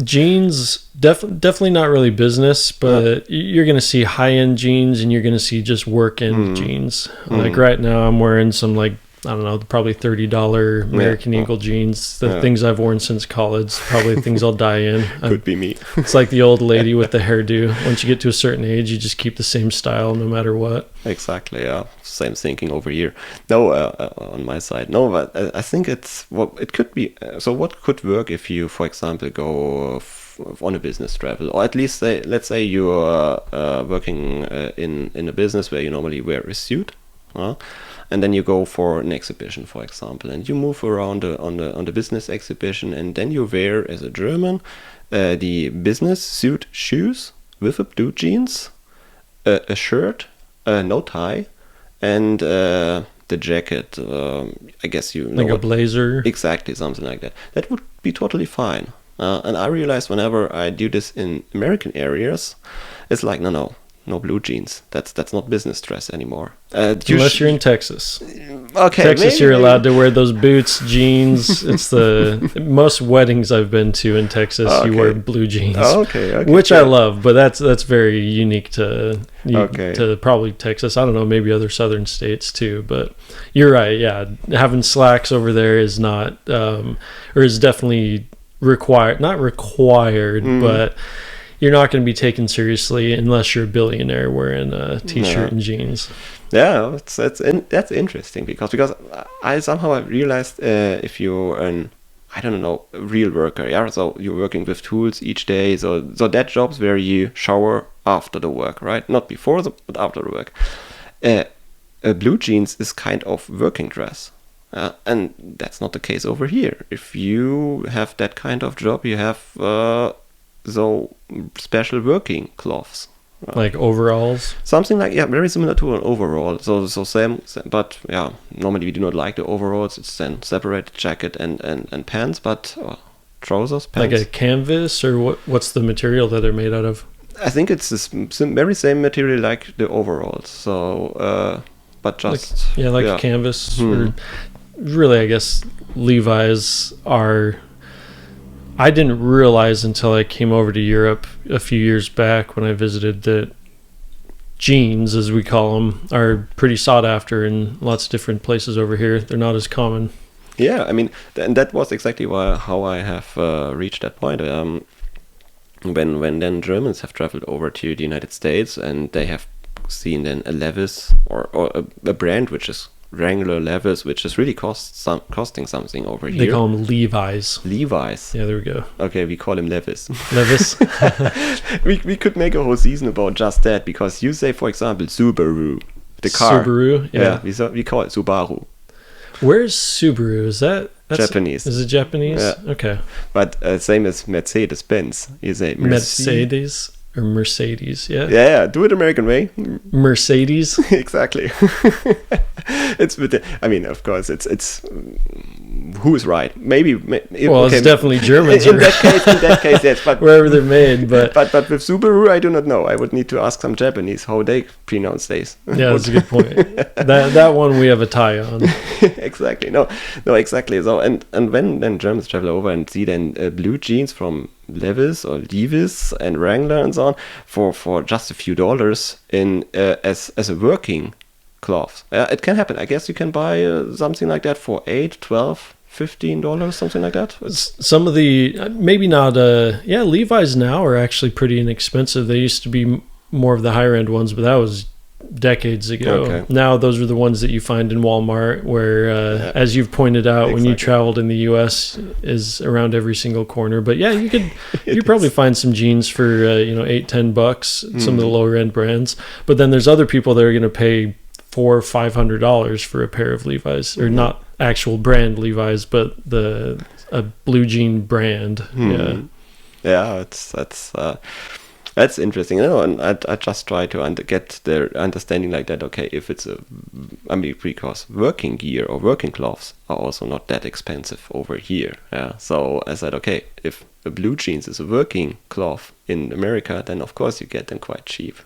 Jeans, definitely not really business, but you're going to see high-end jeans and you're going to see just work-end jeans. Like right now I'm wearing some like, I don't know, probably $30 American Eagle jeans. The things I've worn since college, probably things I'll die in. Could be me. It's like the old lady with the hairdo. Once you get to a certain age, you just keep the same style no matter what. Exactly, yeah. Same thinking over here. No, on my side. No, but I think it could be. So what could work if you, for example, go on a business travel, or at least let's say you're working in a business where you normally wear a suit. And then you go for an exhibition, for example, and you move around on the business exhibition, and then you wear, as a German, the business suit shoes with a blue jeans, a shirt, no tie, and the jacket. I guess you know, like a blazer. Exactly, something like that. That would be totally fine. And I realize whenever I do this in American areas, it's like no blue jeans. That's not business dress anymore. Unless you're in Texas. Okay, Texas, you're allowed to wear those boots, jeans. It's the most weddings I've been to in Texas. Okay. You wear blue jeans. Okay, which I love, but that's very unique to probably Texas. I don't know, maybe other southern states too. But you're right. Yeah, having slacks over there is not, or is definitely required. Not required, but. You're not going to be taken seriously unless you're a billionaire wearing a t-shirt and jeans. Yeah, that's interesting because I somehow realized if you're a real worker, yeah, so you're working with tools each day, so that job's where you shower after the work, right? Not before but after the work. A blue jeans is kind of working dress. And that's not the case over here. If you have that kind of job, you have so special working cloths, like overalls, something like, yeah, very similar to an overall. So same, but yeah, normally we do not like the overalls. It's then separated jacket and pants, but trousers, pants. Like a canvas, or what's the material that they're made out of? I think it's this very same material like the overalls. So, but just like canvas. Or really, I guess Levi's are. I didn't realize until I came over to Europe a few years back when I visited that jeans, as we call them, are pretty sought after in lots of different places over here. They're not as common. Yeah, I mean, and that was exactly how I have reached that point. When then Germans have traveled over to the United States, and they have seen then a Levi's or a brand which is Wrangler, Levi's, which is really costing something over here. They call them Levi's. Levi's. Yeah, there we go. Okay, we call him Levi's. Levi's. we could make a whole season about just that, because you say, for example, Subaru, the car. Subaru, yeah. We call it Subaru. Where's Subaru? That's Japanese. Is it Japanese? Yeah. Okay. But same as Mercedes-Benz. You say Mercedes. or Mercedes. Yeah. Yeah, do it American way. Mercedes. Exactly. It's with I mean, of course, it's who is right? Maybe. Well, okay, it's definitely Germans. In that case, yes. But wherever they're made, but with Subaru, I do not know. I would need to ask some Japanese how they pronounce these. Yeah, that's a good point. that one we have a tie on. Exactly. No, exactly. So and when then Germans travel over and see then blue jeans from Levi's and Wrangler and so on for just a few dollars in as a working cloth. It can happen. I guess you can buy something like that for $8, $12, $15, something like that. Some of the maybe not. Levi's now are actually pretty inexpensive. They used to be more of the higher end ones, but that was decades ago. Okay. Now those are the ones that you find in Walmart, where as you've pointed out, when you traveled in the US, is around every single corner. But yeah, you probably find some jeans for $8-10, some of the lower end brands. But then there's other people that are going to pay $400-500 for a pair of Levi's, or not actual brand Levi's, but a blue jean brand. That's interesting, and I just try to get their understanding like that. Okay, if it's because working gear or working cloths are also not that expensive over here. Yeah, so I said, okay, if a blue jeans is a working cloth in America, then of course you get them quite cheap.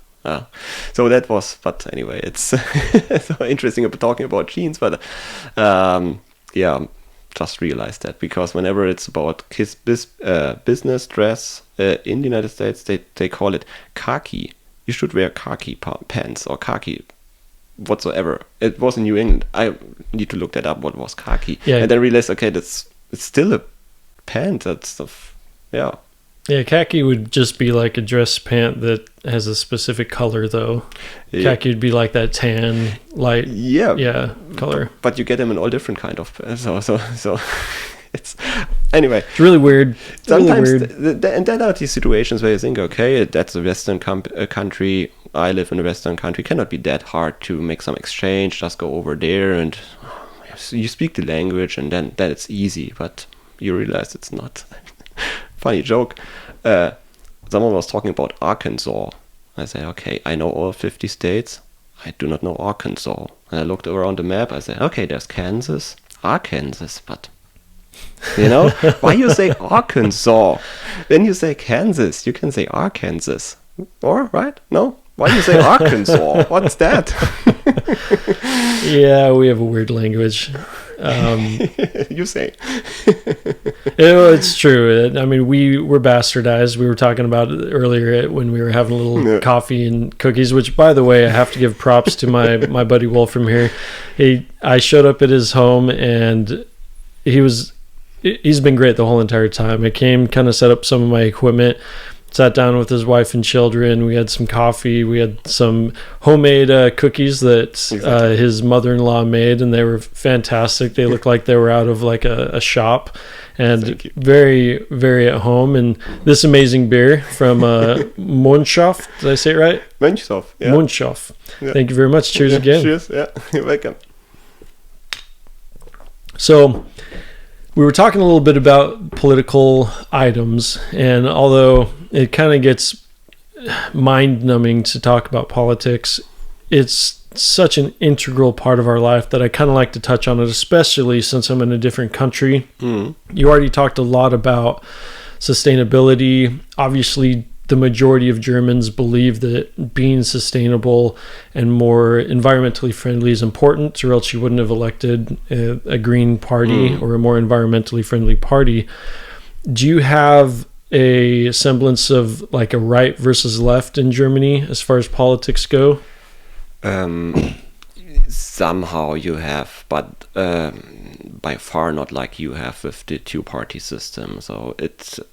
So that was, but anyway, it's so interesting talking about jeans, but just realized that, because whenever it's about business dress in the United States, they call it khaki. You should wear khaki pants or khaki whatsoever. It was in New England. I need to look that up, what was khaki. Yeah. And then realize, okay, it's still a pant. That's stuff. Yeah. Yeah, khaki would just be like a dress pant that has a specific color, though. Yeah. Khaki would be like that tan, light, color. But you get them in all different kind of. So it's anyway. It's really weird. Sometimes, and then are these situations where you think, okay, that's a Western country. I live in a Western country. Cannot be that hard to make some exchange. Just go over there and you speak the language, and then it's easy. But you realize it's not. Funny joke. Someone was talking about Arkansas. I said, okay, I know all 50 states. I do not know Arkansas. And I looked around the map. I said, okay, there's Kansas, Arkansas, but why you say Arkansas? When you say Kansas, you can say Arkansas. Or, right? No? Why do you say Arkansas? What's that? Yeah, we have a weird language. You say. It's true. I mean, we were bastardized. We were talking about it earlier when we were having a little coffee and cookies, which, by the way, I have to give props to my buddy Wolfram here. I showed up at his home, and he's been great the whole entire time. I came, kind of set up some of my equipment, sat down with his wife and children. We had some coffee. We had some homemade cookies that his mother-in-law made, and they were fantastic. They looked like they were out of like a shop, and very, very at home. And this amazing beer from Monshoff. Did I say it right? Monshoff. Yeah. Monshoff. Yeah. Thank you very much. Cheers again. Cheers. Yeah, you're welcome. So we were talking a little bit about political items, and although it kind of gets mind-numbing to talk about politics, it's such an integral part of our life that I kind of like to touch on it, especially since I'm in a different country. You already talked a lot about sustainability. Obviously, the majority of Germans believe that being sustainable and more environmentally friendly is important, or else you wouldn't have elected a green party or a more environmentally friendly party. Do you have a semblance of like a right versus left in Germany as far as politics go? Somehow you have, but by far not like you have with the two-party system. So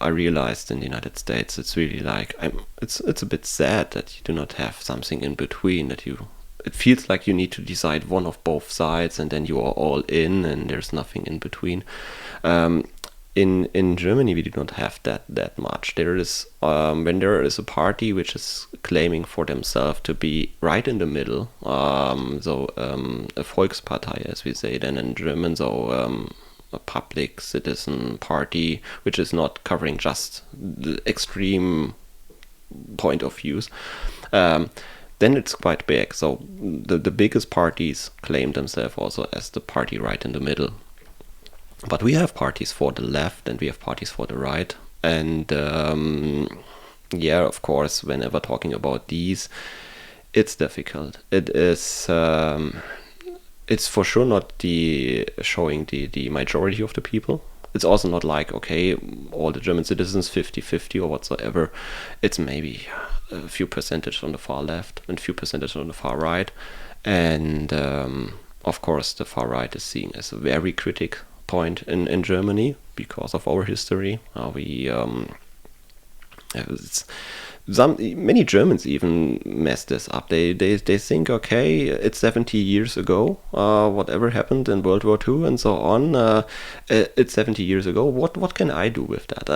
I realized in the United States, it's really like it's a bit sad that you do not have something in between. It feels like you need to decide one of both sides, and then you are all in, and there's nothing in between. In Germany, we do not have that much. There is when there is a party which is claiming for themselves to be right in the middle, a Volkspartei, as we say then in German, a public citizen party, which is not covering just the extreme point of views, then it's quite big. So the biggest parties claim themselves also as the party right in the middle. But we have parties for the left and we have parties for the right. And of course, whenever talking about these, it's difficult. It is... it's for sure not showing the majority of the people. It's also not like, okay, all the German citizens 50-50 or whatsoever. It's maybe a few percentage on the far left and a few percentage on the far right. And of course, the far right is seen as a very critic point in Germany because of our history. Many Germans even mess this up. They think, okay, it's 70 years ago, whatever happened in World War II and so on. It's 70 years ago. What can I do with that?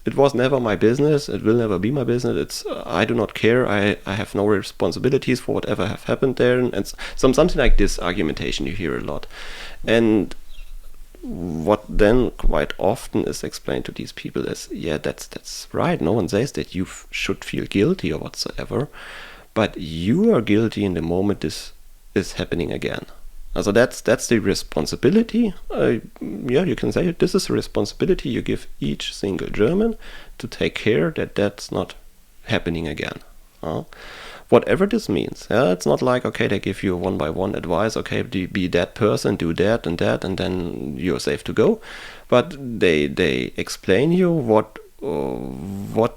It was never my business. It will never be my business. I do not care. I have no responsibilities for whatever have happened there. And something like this argumentation you hear a lot. And what then quite often is explained to these people is, yeah, that's right. No one says that you should feel guilty or whatsoever, but you are guilty in the moment this is happening again. So that's the responsibility. You can say this is a responsibility you give each single German to take care that that's not happening again. Whatever this means. It's not like, okay, they give you one by one advice, okay, be that person, do that, and then you're safe to go. But they explain you what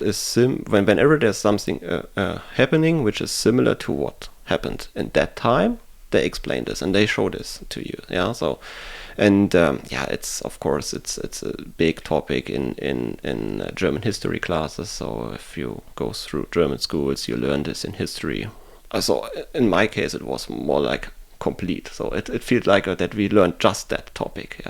is whenever there's something happening which is similar to what happened in that time, they explain this and they show this to you. So. And it's of course it's a big topic in German history classes. So if you go through German schools, you learn this in history. So in my case, it was more like complete. So it feels like that we learned just that topic.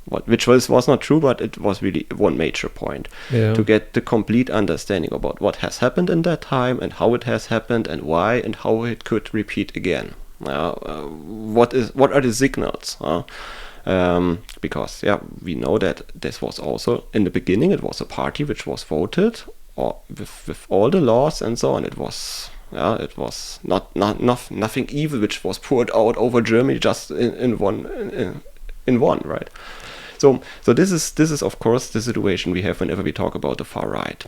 Which was not true, but it was really one major point to get the complete understanding about what has happened in that time and how it has happened and why and how it could repeat again. What are the signals? Because we know that this was also in the beginning. It was a party which was voted, or with all the laws and so on. It was not nothing evil which was poured out over Germany just in one, right? So this is of course the situation we have whenever we talk about the far right.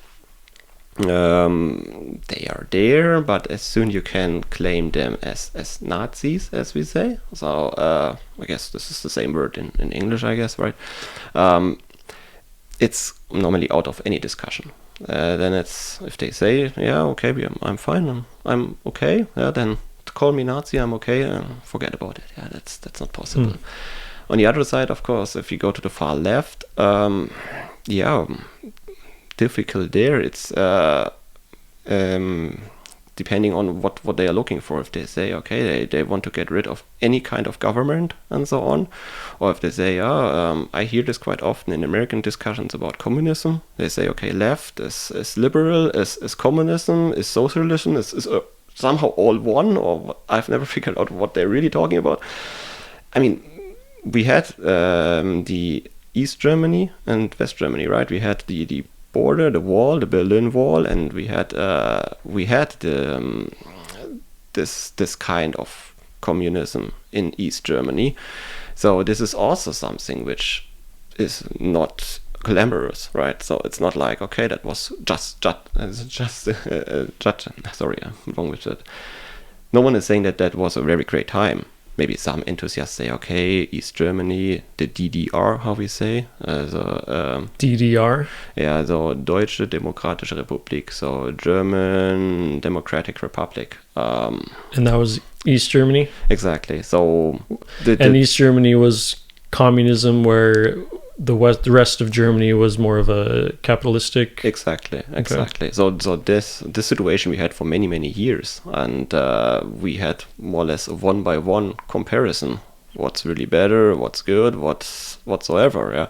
They are there, but as soon you can claim them as Nazis, as we say. So I guess this is the same word in English, I guess, right? It's normally out of any discussion. Then it's, if they say, okay, I'm fine, I'm okay, then call me Nazi, I'm okay, forget about it. That's not possible. On the other side, of course, if you go to the far left, difficult there. It's depending on what they are looking for. If they say, okay, they want to get rid of any kind of government and so on, or if they say, I hear this quite often in American discussions about communism. They say, okay, left is liberal, is communism, is socialism, is somehow all one, or I've never figured out what they're really talking about. I mean, we had the East Germany and West Germany, right? We had the border, the wall, the Berlin Wall, and we had this kind of communism in East Germany. So this is also something which is not glamorous, right? So it's not like, okay, that was just sorry, I'm wrong with that. No one is saying that was a very great time. Maybe some enthusiasts say, okay, East Germany, the DDR, how we say. DDR? Yeah, so Deutsche Demokratische Republik, so German Democratic Republic. And that was East Germany? Exactly. So and East Germany was communism, where the rest of Germany was more of a capitalistic. Exactly. So this situation we had for many years, and we had more or less a one by one comparison. What's really better? What's good? Whatsoever? Yeah,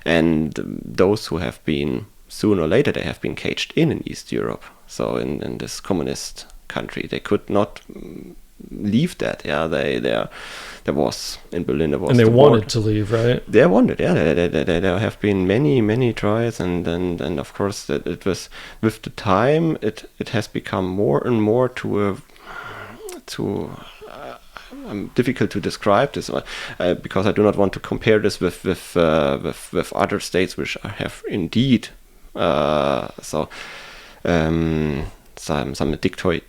and those who have been sooner or later they have been caged in East Europe. So in this communist country, they could not leave that. Yeah, there was in Berlin. There was and they the wanted board. to leave, right? They wanted, yeah. There have been many tries, and of course that it was with the time. It has become more and more difficult to describe this because I do not want to compare this with other states which have indeed some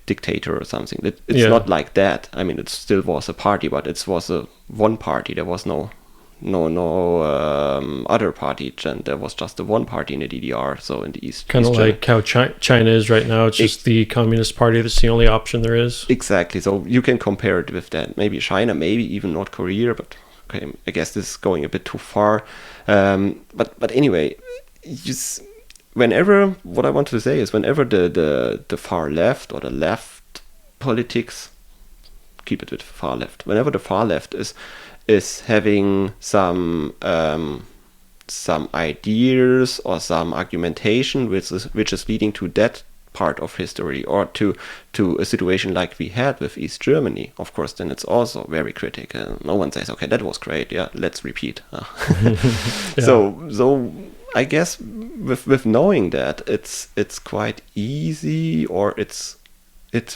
dictator or something. It's not like that. I mean, it still was a party, but it was a one party. There was no other party, and there was just the one party in the DDR. So in the East, kind of like how China is right now. It's just the Communist Party. That's the only option there is. Exactly. So you can compare it with that. Maybe China, maybe even North Korea, but okay, I guess this is going a bit too far. But anyway, whenever, what I want to say is, whenever the far left or the left politics, keep it with far left. Whenever the far left is having some ideas or some argumentation which is leading to that part of history, or to a situation like we had with East Germany, of course, then it's also very critical. No one says, okay, that was great, yeah, let's repeat. Yeah. So I guess with knowing that, it's quite easy, or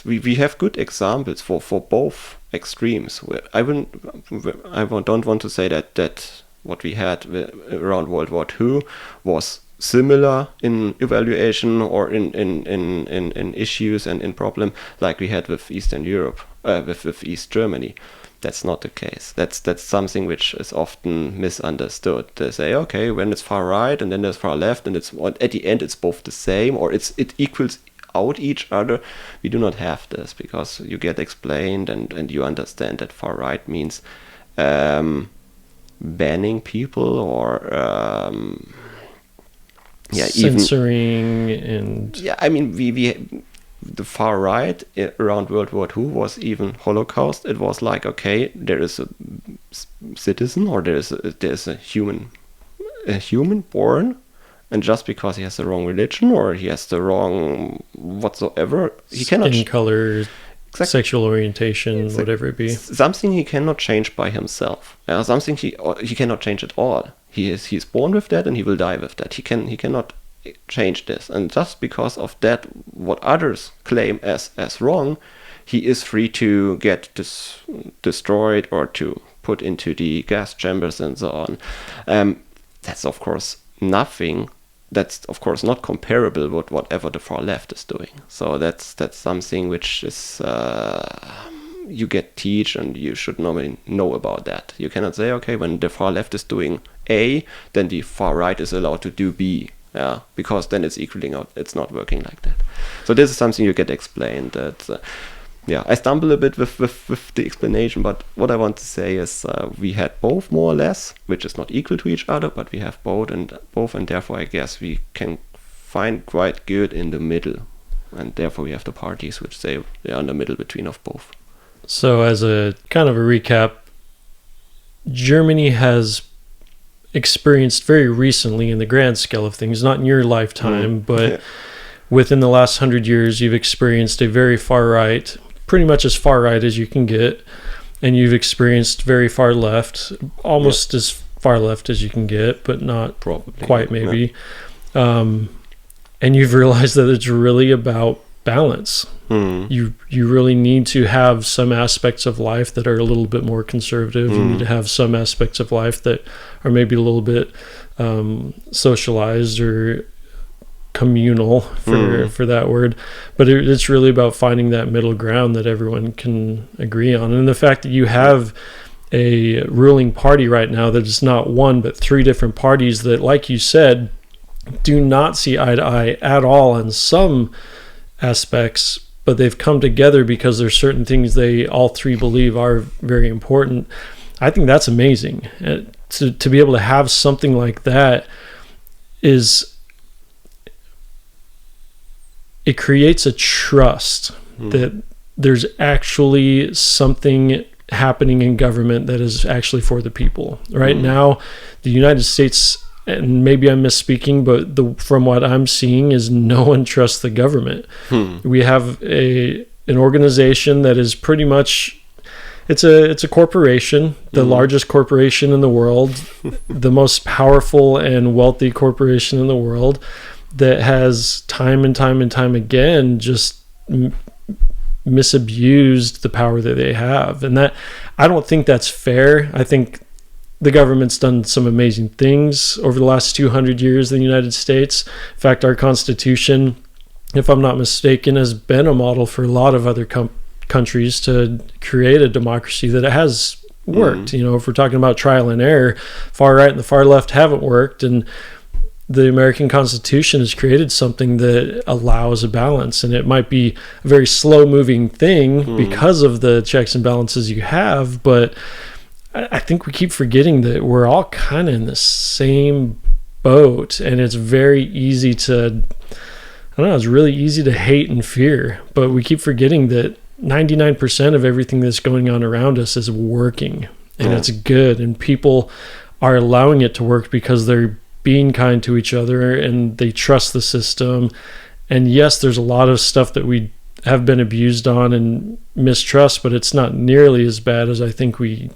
we have good examples for both extremes. I don't want to say that what we had around World War II was similar in evaluation or in issues and in problem like we had with Eastern Europe, with East Germany. That's not the case. That's something which is often misunderstood. They say, okay, when it's far right and then there's far left, and at the end it's both the same, or it equals out each other. We do not have this, because you get explained and you understand that far right means banning people, or censoring, and I mean, we the far right around World War II was even Holocaust. It was like, okay, there is a citizen, or there's a human born, and just because he has the wrong religion or he has the wrong whatsoever, he cannot skin color, sexual orientation, whatever it be, something he cannot change by himself. Something he cannot change at all. He's born with that, and he will die with that. He cannot change this, and just because of that, what others claim as wrong, he is free to get destroyed or to put into the gas chambers and so on. That's of course nothing. That's of course not comparable with whatever the far left is doing. So that's something which is you get teach, and you should normally know about that. You cannot say, okay, when the far left is doing A, then the far right is allowed to do B. Yeah, because then it's equaling out. It's not working like that. So this is something you get explained. That I stumble a bit with the explanation, but what I want to say is we had both more or less, which is not equal to each other, but we have both, and therefore I guess we can find quite good in the middle, and therefore we have the parties which say they are in the middle between of both. So as a kind of a recap, Germany has experienced very recently, in the grand scale of things, not in your lifetime, but within the last 100 years, you've experienced a very far right, pretty much as far right as you can get, and you've experienced very far left, almost as far left as you can get, but not quite maybe. And you've realized that it's really about balance. You really need to have some aspects of life that are a little bit more conservative. You need to have some aspects of life that are maybe a little bit socialized or communal, for that word. But it's really about finding that middle ground that everyone can agree on. And the fact that you have a ruling party right now that is not one but three different parties that, like you said, do not see eye to eye at all in some aspects, but they've come together because there's certain things they all three believe are very important. I think that's amazing. To be able to have something like that it creates a trust that there's actually something happening in government that is actually for the people. Right now, the United States, and maybe I'm misspeaking, but from what I'm seeing is no one trusts the government. We have an organization that is pretty much, it's a corporation, the largest corporation in the world, the most powerful and wealthy corporation in the world, that has time and time again just misused the power that they have. And that, I don't think that's fair. I think the government's done some amazing things over the last 200 years in the United States. In fact, our Constitution, if I'm not mistaken, has been a model for a lot of other countries to create a democracy that has worked. You know, if we're talking about trial and error, far right and the far left haven't worked, and the American Constitution has created something that allows a balance. And it might be a very slow moving thing because of the checks and balances you have, but I think we keep forgetting that we're all kind of in the same boat, and it's very easy to, I don't know, it's really easy to hate and fear, but we keep forgetting that 99% of everything that's going on around us is working, and it's good, and people are allowing it to work because they're being kind to each other and they trust the system. And yes, there's a lot of stuff that we have been abused on and mistrust, but it's not nearly as bad as I think we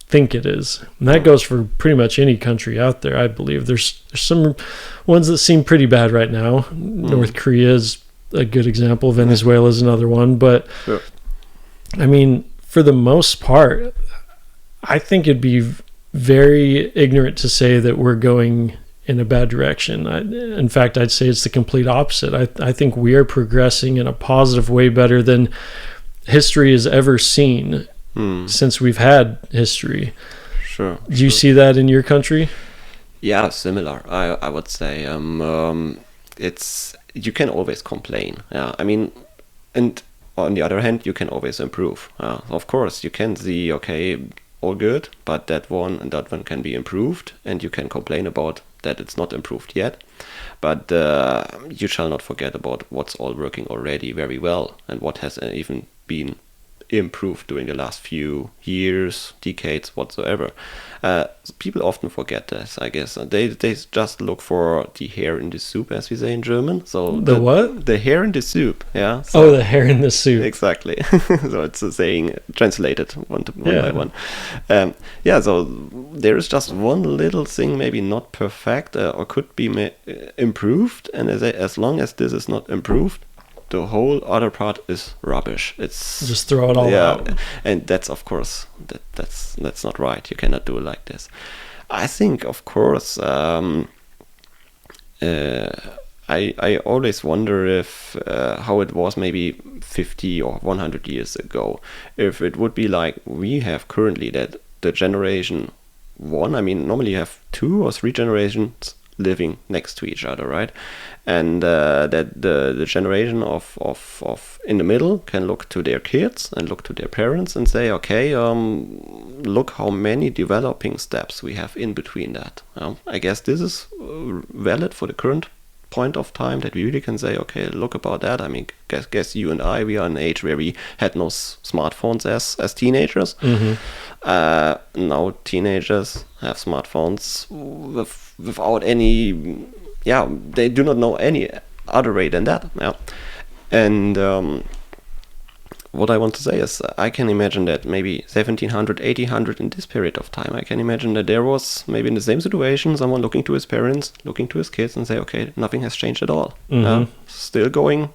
think it is. And that goes for pretty much any country out there, I believe. There's some ones that seem pretty bad right now. North Korea is a good example. Venezuela is another one. But I mean, for the most part, I think it'd be very ignorant to say that we're going in a bad direction. In fact, I'd say it's the complete opposite. I think we are progressing in a positive way, better than history has ever seen since we've had history. Sure. Do you see that in your country? Yeah, similar. I would say it's, you can always complain. Yeah, I mean, and on the other hand, you can always improve. Of course, you can see, okay, all good, but that one and that one can be improved, and you can complain about that it's not improved yet. But you shall not forget about what's all working already very well, and what has even been improved during the last few years, decades, whatsoever. People often forget this, I guess. They just look for the hair in the soup, as we say in German. So the what? The hair in the soup. Yeah. So, the hair in the soup. Exactly. So it's a saying translated one by one. So there is just one little thing, maybe not perfect, or could be improved. And as long as this is not improved, the whole other part is rubbish. It's just throw it all out. And that's, of course, that's not right. You cannot do it like this. I think, of course, I always wonder if how it was maybe 50 or 100 years ago. If it would be like we have currently, that the generation one, I mean, normally you have 2 or 3 generations living next to each other, right? And that the generation of in the middle can look to their kids and look to their parents and say, okay, look how many developing steps we have in between that. I guess this is valid for the current point of time, that we really can say, okay, look about that. I mean, guess you and I, we are in an age where we had no smartphones as teenagers. Now teenagers have smartphones without any, they do not know any other way than that. And what I want to say is, I can imagine that maybe 1700, 1800, in this period of time, I can imagine that there was maybe in the same situation someone looking to his parents, looking to his kids, and say, okay, nothing has changed at all. Still going,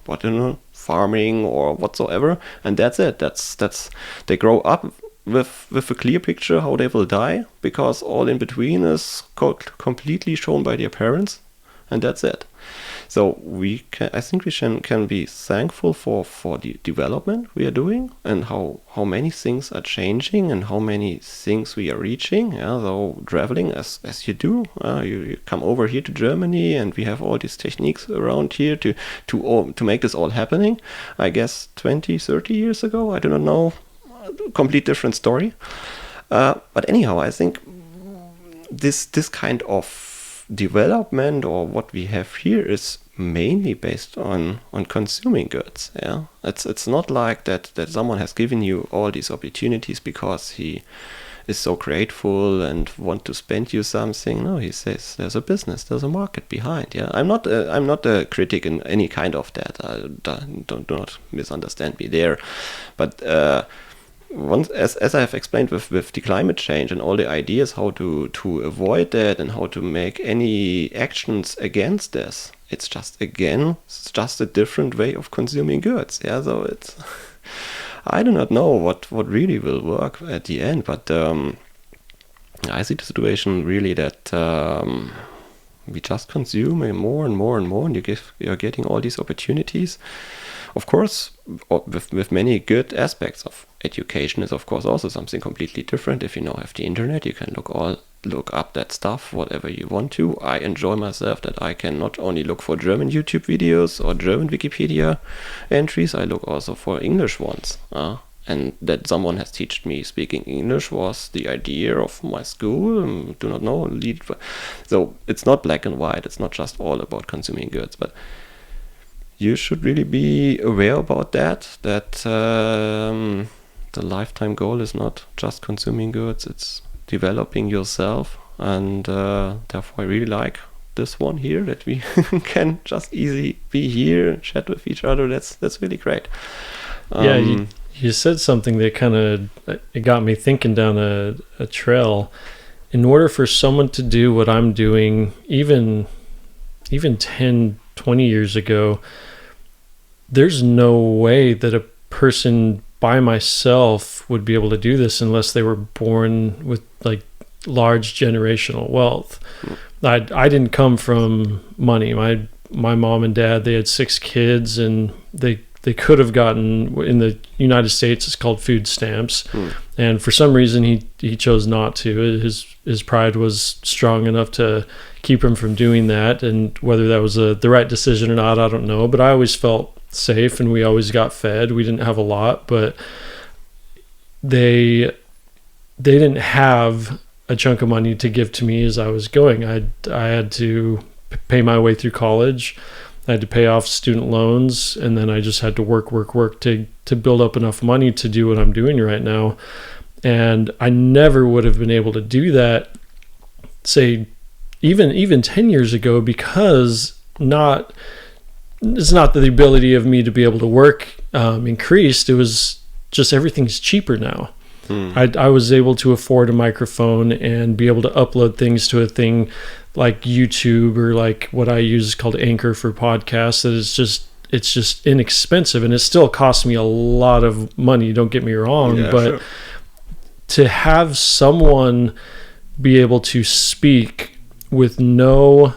farming or whatsoever, and that's it. That's they grow up with a clear picture how they will die, because all in between is completely shown by their parents, and that's it. So I think we can be thankful for the development we are doing, and how many things are changing and how many things we are reaching. So traveling as you do, you come over here to Germany, and we have all these techniques around here to make this all happening. I guess 20, 30 years ago, I do not know, complete different story. But anyhow, I think this kind of development, or what we have here, is mainly based on consuming goods. It's not like that someone has given you all these opportunities because he is so grateful and want to spend you something. No, he says there's a business, there's a market behind. Yeah, I'm not a critic in any kind of that. Do not misunderstand me there, but once, as I have explained with the climate change and all the ideas how to avoid that and how to make any actions against this, it's just a different way of consuming goods. Yeah, so it's I do not know what really will work at the end, but I see the situation really that we just consume more and more and more, and you're getting all these opportunities. Of course, with many good aspects of education is of course also something completely different. If you now have the internet, you can look up that stuff, whatever you want to. I enjoy myself that I can not only look for German YouTube videos or German Wikipedia entries, I look also for English ones. And that someone has taught me speaking English was the idea of my school. Do not know. So it's not black and white. It's not just all about consuming goods, but you should really be aware about that the lifetime goal is not just consuming goods, it's developing yourself. And therefore I really like this one here, that we can just easily be here and chat with each other. That's really great. You said something that kind of it got me thinking down a trail. In order for someone to do what I'm doing, even 10, 20 years ago, there's no way that a person by myself would be able to do this unless they were born with like large generational wealth. I didn't come from money. My mom and dad, they had 6 kids, and they could have gotten, in the United States it's called food stamps, and for some reason he chose not to. His pride was strong enough to keep him from doing that, and whether that was the right decision or not, I don't know, but I always felt safe and we always got fed. We didn't have a lot, but they didn't have a chunk of money to give to me as I was going. I had to pay my way through college. I had to pay off student loans, and then I just had to work to build up enough money to do what I'm doing right now. And I never would have been able to do that, say, even 10 years ago, because it's not the ability of me to be able to work increased. It was just everything's cheaper now. I was able to afford a microphone and be able to upload things to a thing like YouTube, or like what I use called Anchor for podcasts. That it's just inexpensive, and it still costs me a lot of money. Don't get me wrong, but sure. To have someone be able to speak with no,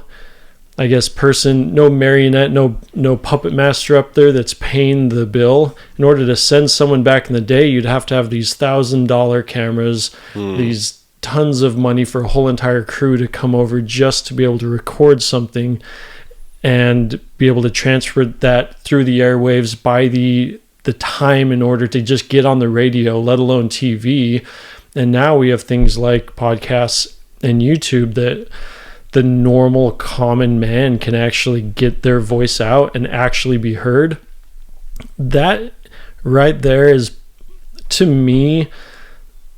I guess, no marionette, no puppet master up there that's paying the bill. In order to send someone back in the day, you'd have to have these $1,000 cameras, these tons of money for a whole entire crew to come over just to be able to record something and be able to transfer that through the airwaves by the time in order to just get on the radio, let alone TV. And now we have things like podcasts and YouTube that the normal common man can actually get their voice out and actually be heard. That right there is, to me,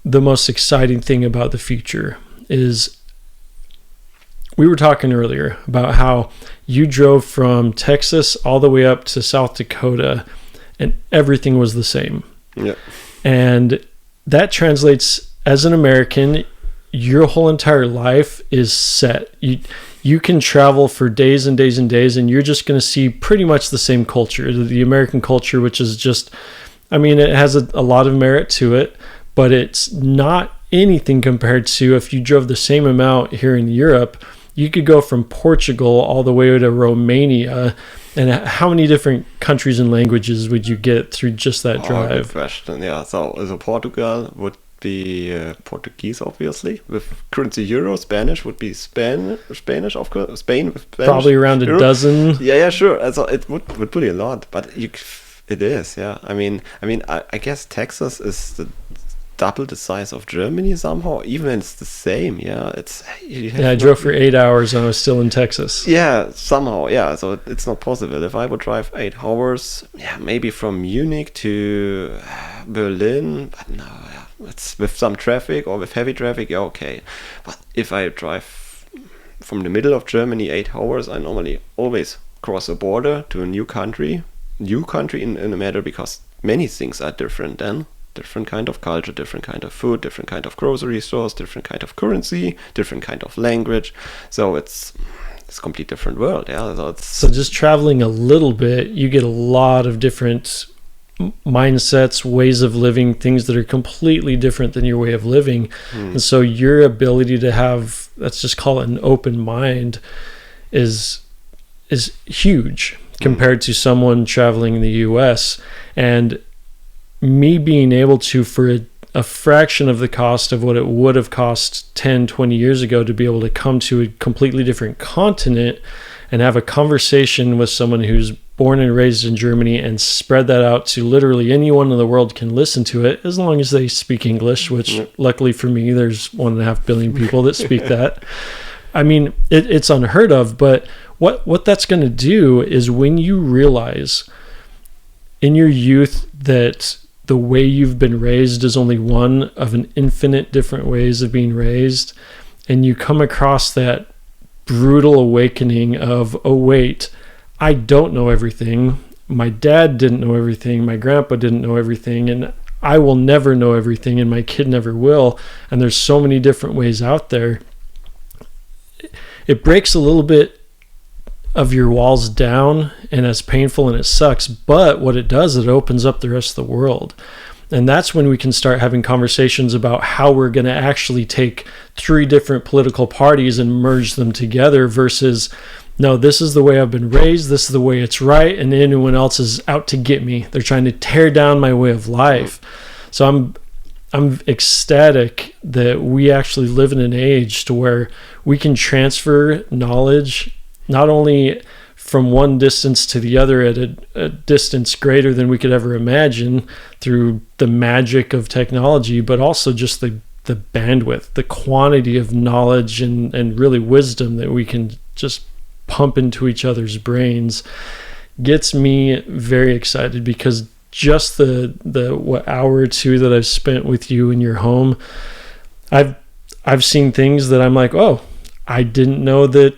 the most exciting thing about the future. Is we were talking earlier about how you drove from Texas all the way up to South Dakota and everything was the same. Yeah. And that translates, as an American, your whole entire life is set. You can travel for days and days and days, and you're just going to see pretty much the same culture, the American culture, which is just, I mean, it has a lot of merit to it, but it's not anything compared to if you drove the same amount here in Europe. You could go from Portugal all the way to Romania, and how many different countries and languages would you get through just that drive? Good question. Yeah, so Portugal would be Portuguese, obviously. With currency euro, Spanish would be Spanish, of course. Spain with Spanish. Probably around a dozen. Yeah, sure. So it would be a lot, but it is. Yeah, I mean, I guess Texas is double the size of Germany somehow. Even it's the same. Yeah, I drove for 8 hours and I was still in Texas. Yeah, somehow. Yeah, so it's not possible. If I would drive 8 hours, yeah, maybe from Munich to Berlin, but no, yeah, it's with some traffic or with heavy traffic, yeah, okay. But if I drive from the middle of Germany 8 hours, I normally always cross a border to a new country in a matter, because many things are different then. Different kind of culture, different kind of food, different kind of grocery stores, different kind of currency, different kind of language. So it's a complete different world. Yeah. So just traveling a little bit, you get a lot of different mindsets, ways of living, things that are completely different than your way of living. And so your ability to have, let's just call it an open mind, is huge compared to someone traveling in the US. And me being able to, for a fraction of the cost of what it would have cost 10, 20 years ago, to be able to come to a completely different continent and have a conversation with someone who's born and raised in Germany and spread that out to literally anyone in the world can listen to it, as long as they speak English, which luckily for me, there's 1.5 billion people that speak that. I mean, it's unheard of, but what that's going to do is, when you realize in your youth that the way you've been raised is only one of an infinite different ways of being raised, and you come across that brutal awakening of, oh wait, I don't know everything. My dad didn't know everything. My grandpa didn't know everything, and I will never know everything, and my kid never will. And there's so many different ways out there. It breaks a little bit of your walls down, and it's painful and it sucks, but what it does, it opens up the rest of the world. And that's when we can start having conversations about how we're going to actually take 3 different political parties and merge them together, versus, no, this is the way I've been raised, this is the way it's right, and anyone else is out to get me. They're trying to tear down my way of life. So I'm ecstatic that we actually live in an age to where we can transfer knowledge not only from one distance to the other at a distance greater than we could ever imagine through the magic of technology, but also just the bandwidth, the quantity of knowledge and really wisdom that we can just pump into each other's brains gets me very excited, because just the what hour or two that I've spent with you in your home, I've seen things that I'm like, oh, I didn't know that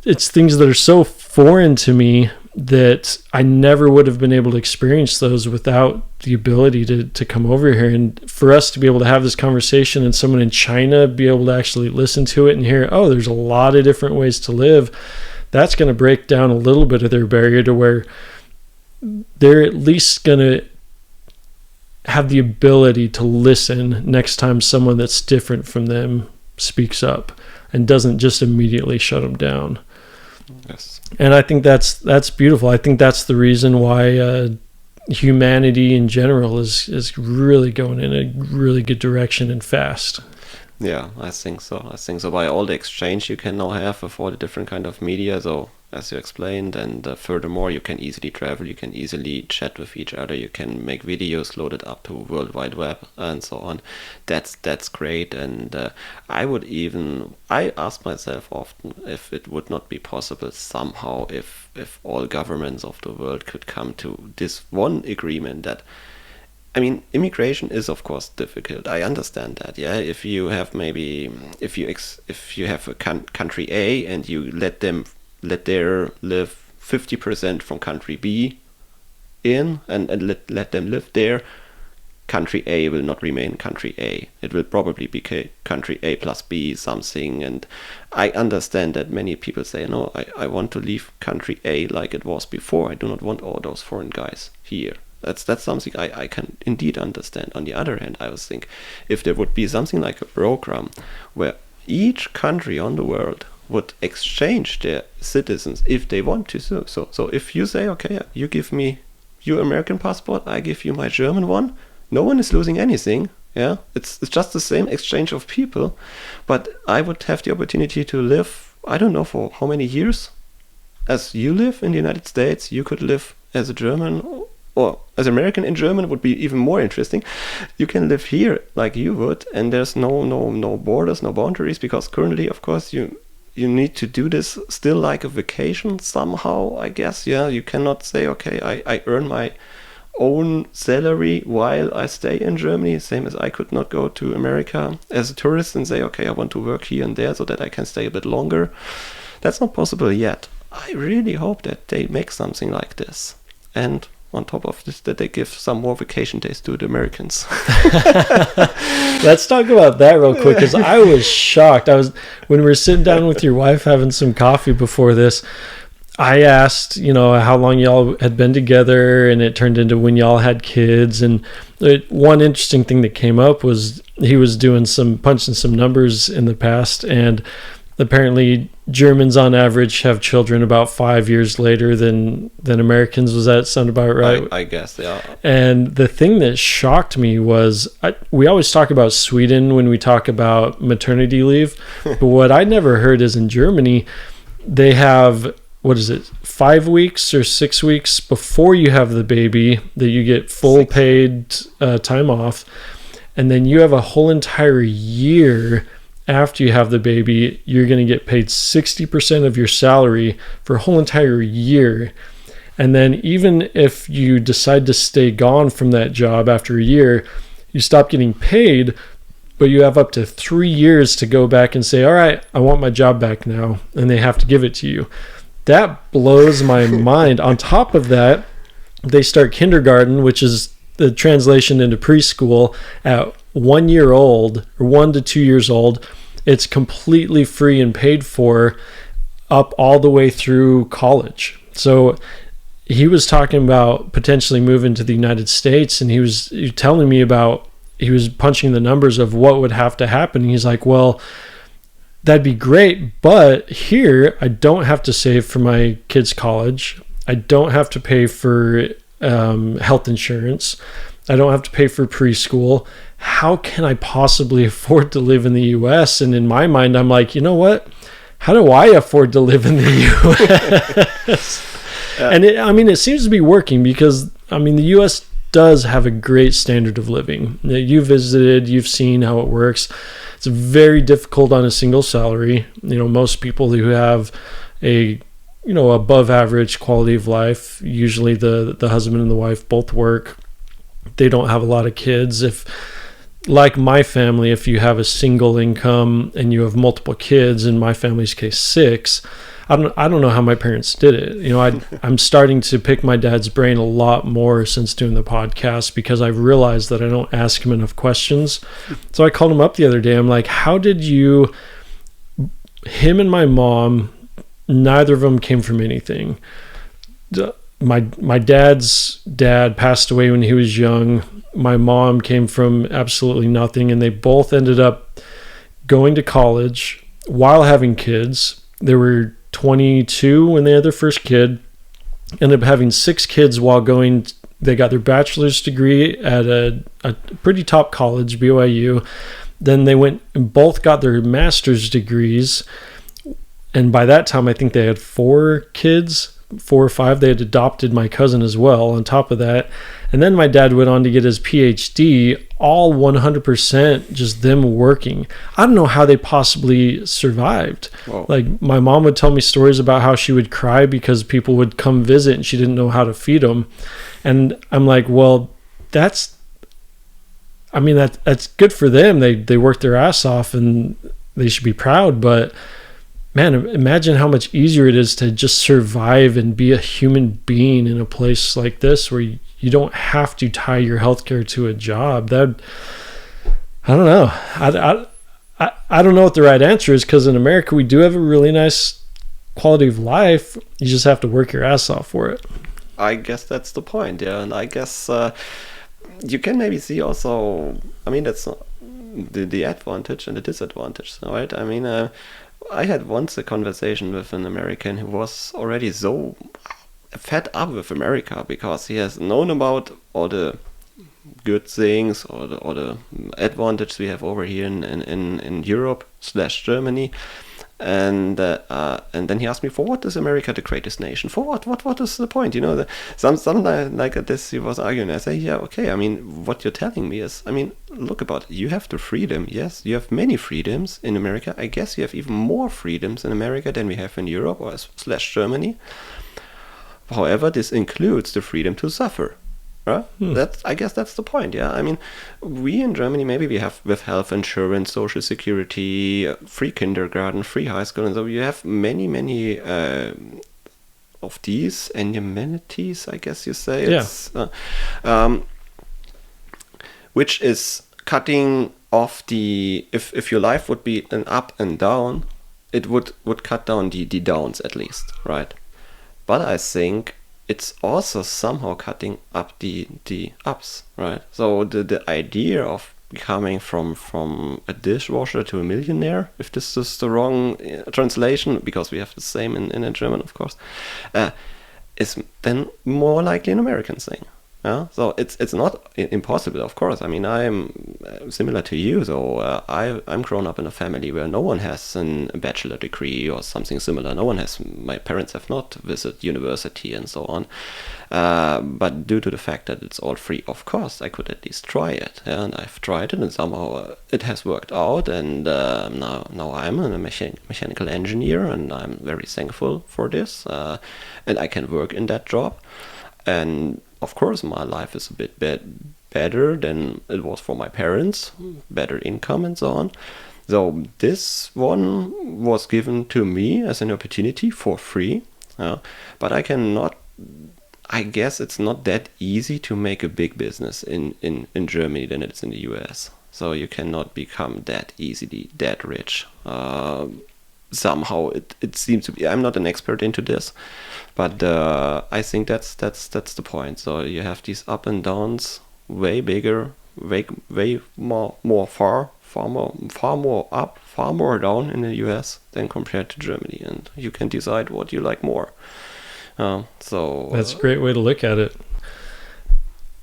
it's things that are so foreign to me that I never would have been able to experience those without the ability to come over here. And for us to be able to have this conversation and someone in China be able to actually listen to it and hear, oh, there's a lot of different ways to live, that's going to break down a little bit of their barrier to where they're at least going to have the ability to listen next time someone that's different from them speaks up, and doesn't just immediately shut them down. Yes. And I think that's beautiful. I think that's the reason why humanity in general is really going in a really good direction and fast. Yeah, I think so. By all the exchange you can now have with all the different kind of media, so as you explained, and furthermore, you can easily travel, you can easily chat with each other, you can make videos loaded up to World Wide Web and so on. That's great. And I ask myself often if it would not be possible somehow if all governments of the world could come to this one agreement that, I mean, immigration is of course difficult. I understand that. Yeah, if you have a country A and you let there live 50% from country B in and let them live there, country A will not remain country A. It will probably be country A plus B something. And I understand that many people say, no, I want to leave country A like it was before. I do not want all those foreign guys here. That's something I can indeed understand. On the other hand, I was thinking, if there would be something like a program where each country on the world would exchange their citizens if they want to. So if you say, okay, you give me your American passport, I give you my German one, no one is losing anything. Yeah, it's just the same exchange of people, but I would have the opportunity to live, I don't know for how many years, as you live in the United States. You could live as a German or as American in German would be even more interesting. You can live here like you would, and there's no borders, no boundaries, because currently, of course, you need to do this still like a vacation somehow, I guess. Yeah, you cannot say, okay, I earn my own salary while I stay in Germany, same as I could not go to America as a tourist and say, okay, I want to work here and there so that I can stay a bit longer. That's not possible yet. I really hope that they make something like this. And on top of this, that they give some more vacation days to the Americans. Let's talk about that real quick, because I was shocked. When we were sitting down with your wife having some coffee before this, I asked, how long y'all had been together, and it turned into when y'all had kids. And one interesting thing that came up was he was punching some numbers in the past, and apparently Germans on average have children about 5 years later than Americans. Was that sound about right? I guess, yeah. And the thing that shocked me was we always talk about Sweden when we talk about maternity leave, but what I never heard is in Germany, they have, 5 weeks or 6 weeks before you have the baby that you get full paid time off. And then you have a whole entire year after you have the baby, you're going to get paid 60% of your salary for a whole entire year. And then even if you decide to stay gone from that job after a year, you stop getting paid, but you have up to 3 years to go back and say, all right, I want my job back now. And they have to give it to you. That blows my mind. On top of that, they start kindergarten, which is the translation into preschool, at 1 year old or 1 to 2 years old. It's completely free and paid for up all the way through college. So he was talking about potentially moving to the United States, and he was telling me about, he was punching the numbers of what would have to happen. He's like, well, that'd be great, but here I don't have to save for my kids' college. I don't have to pay for health insurance. I don't have to pay for preschool. How can I possibly afford to live in the U.S.? And in my mind, I'm like, you know what? How do I afford to live in the U.S.? And it seems to be working because, the U.S. does have a great standard of living. You visited, you've seen how it works. It's very difficult on a single salary. Most people who have a above average quality of life, usually the husband and the wife both work. They don't have a lot of kids. If, like my family, if you have a single income and you have multiple kids, in my family's case 6, I don't know how my parents did it. I'm starting to pick my dad's brain a lot more since doing the podcast, because I realized that I don't ask him enough questions. So I called him up the other day. I'm like, how did him and my mom, neither of them came from anything. My dad's dad passed away when he was young. My mom came from absolutely nothing, and they both ended up going to college while having kids. They were 22 when they had their first kid, ended up having 6 kids while going. They got their bachelor's degree at a pretty top college, BYU. Then they went and both got their master's degrees. And by that time, I think they had 4 kids. 4 or 5. They had adopted my cousin as well on top of that. And then my dad went on to get his PhD, all 100% just them working. I don't know how they possibly survived. Whoa. Like, my mom would tell me stories about how she would cry because people would come visit and she didn't know how to feed them. And I'm like, well, that's good for them. They worked their ass off and they should be proud, but man, imagine how much easier it is to just survive and be a human being in a place like this where you don't have to tie your healthcare to a job. I don't know. I don't know what the right answer is, because in America we do have a really nice quality of life. You just have to work your ass off for it. I guess that's the point, yeah. And I guess you can maybe see also, that's the advantage and the disadvantage, right? I had once a conversation with an American who was already so fed up with America because he has known about all the good things or the advantage we have over here in Europe / Germany, and then he asked me, for what is America the greatest nation? For what is the point? Something like this he was arguing. I say, yeah, okay. What you're telling me is, look about it. You have the freedom. Yes, you have many freedoms in America. I guess you have even more freedoms in America than we have in Europe or / Germany. However, this includes the freedom to suffer. Right? I guess that's the point. Yeah, I mean, we in Germany, maybe we have with health insurance, social security, free kindergarten, free high school, and so you have many of these amenities, I guess you say. Yeah. It's, which is cutting off the, if your life would be an up and down, it would cut down the downs at least, right? But I think it's also somehow cutting up the ups, right? So the idea of becoming from a dishwasher to a millionaire, if this is the wrong translation, because we have the same in German, of course, is then more likely an American thing. Yeah, so it's not impossible, of course. I mean, I'm similar to you. So I'm grown up in a family where no one has a bachelor degree or something similar. No one has. My parents have not visited university and so on. But due to the fact that it's all free of cost, I could at least try it. Yeah, and I've tried it, and somehow it has worked out. And now I'm a mechanical engineer, and I'm very thankful for this. And I can work in that job. And of course, my life is a bit better than it was for my parents, better income and so on. So this one was given to me as an opportunity for free. But I guess it's not that easy to make a big business in Germany than it's in the US. So you cannot become that easily that rich. Somehow it seems to be. I'm not an expert into this, but I think that's the point. So you have these up and downs, way bigger, way more far more up, far more down in the US than compared to Germany, and you can decide what you like more. So that's a great way to look at it.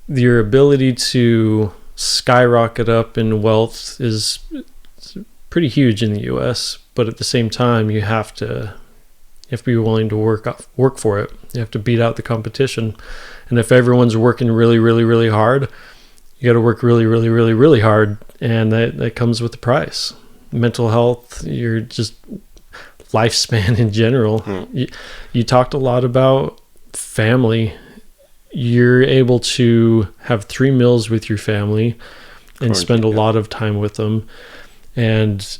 Your ability to skyrocket up in wealth is pretty huge in the US, but at the same time you have to be willing to work for it. You have to beat out the competition. And if everyone's working really, really, really hard, you got to work really, really, really, really hard, and that comes with the price. Mental health, your just lifespan in general. You talked a lot about family. You're able to have 3 meals with your family and spend a lot of time with them. And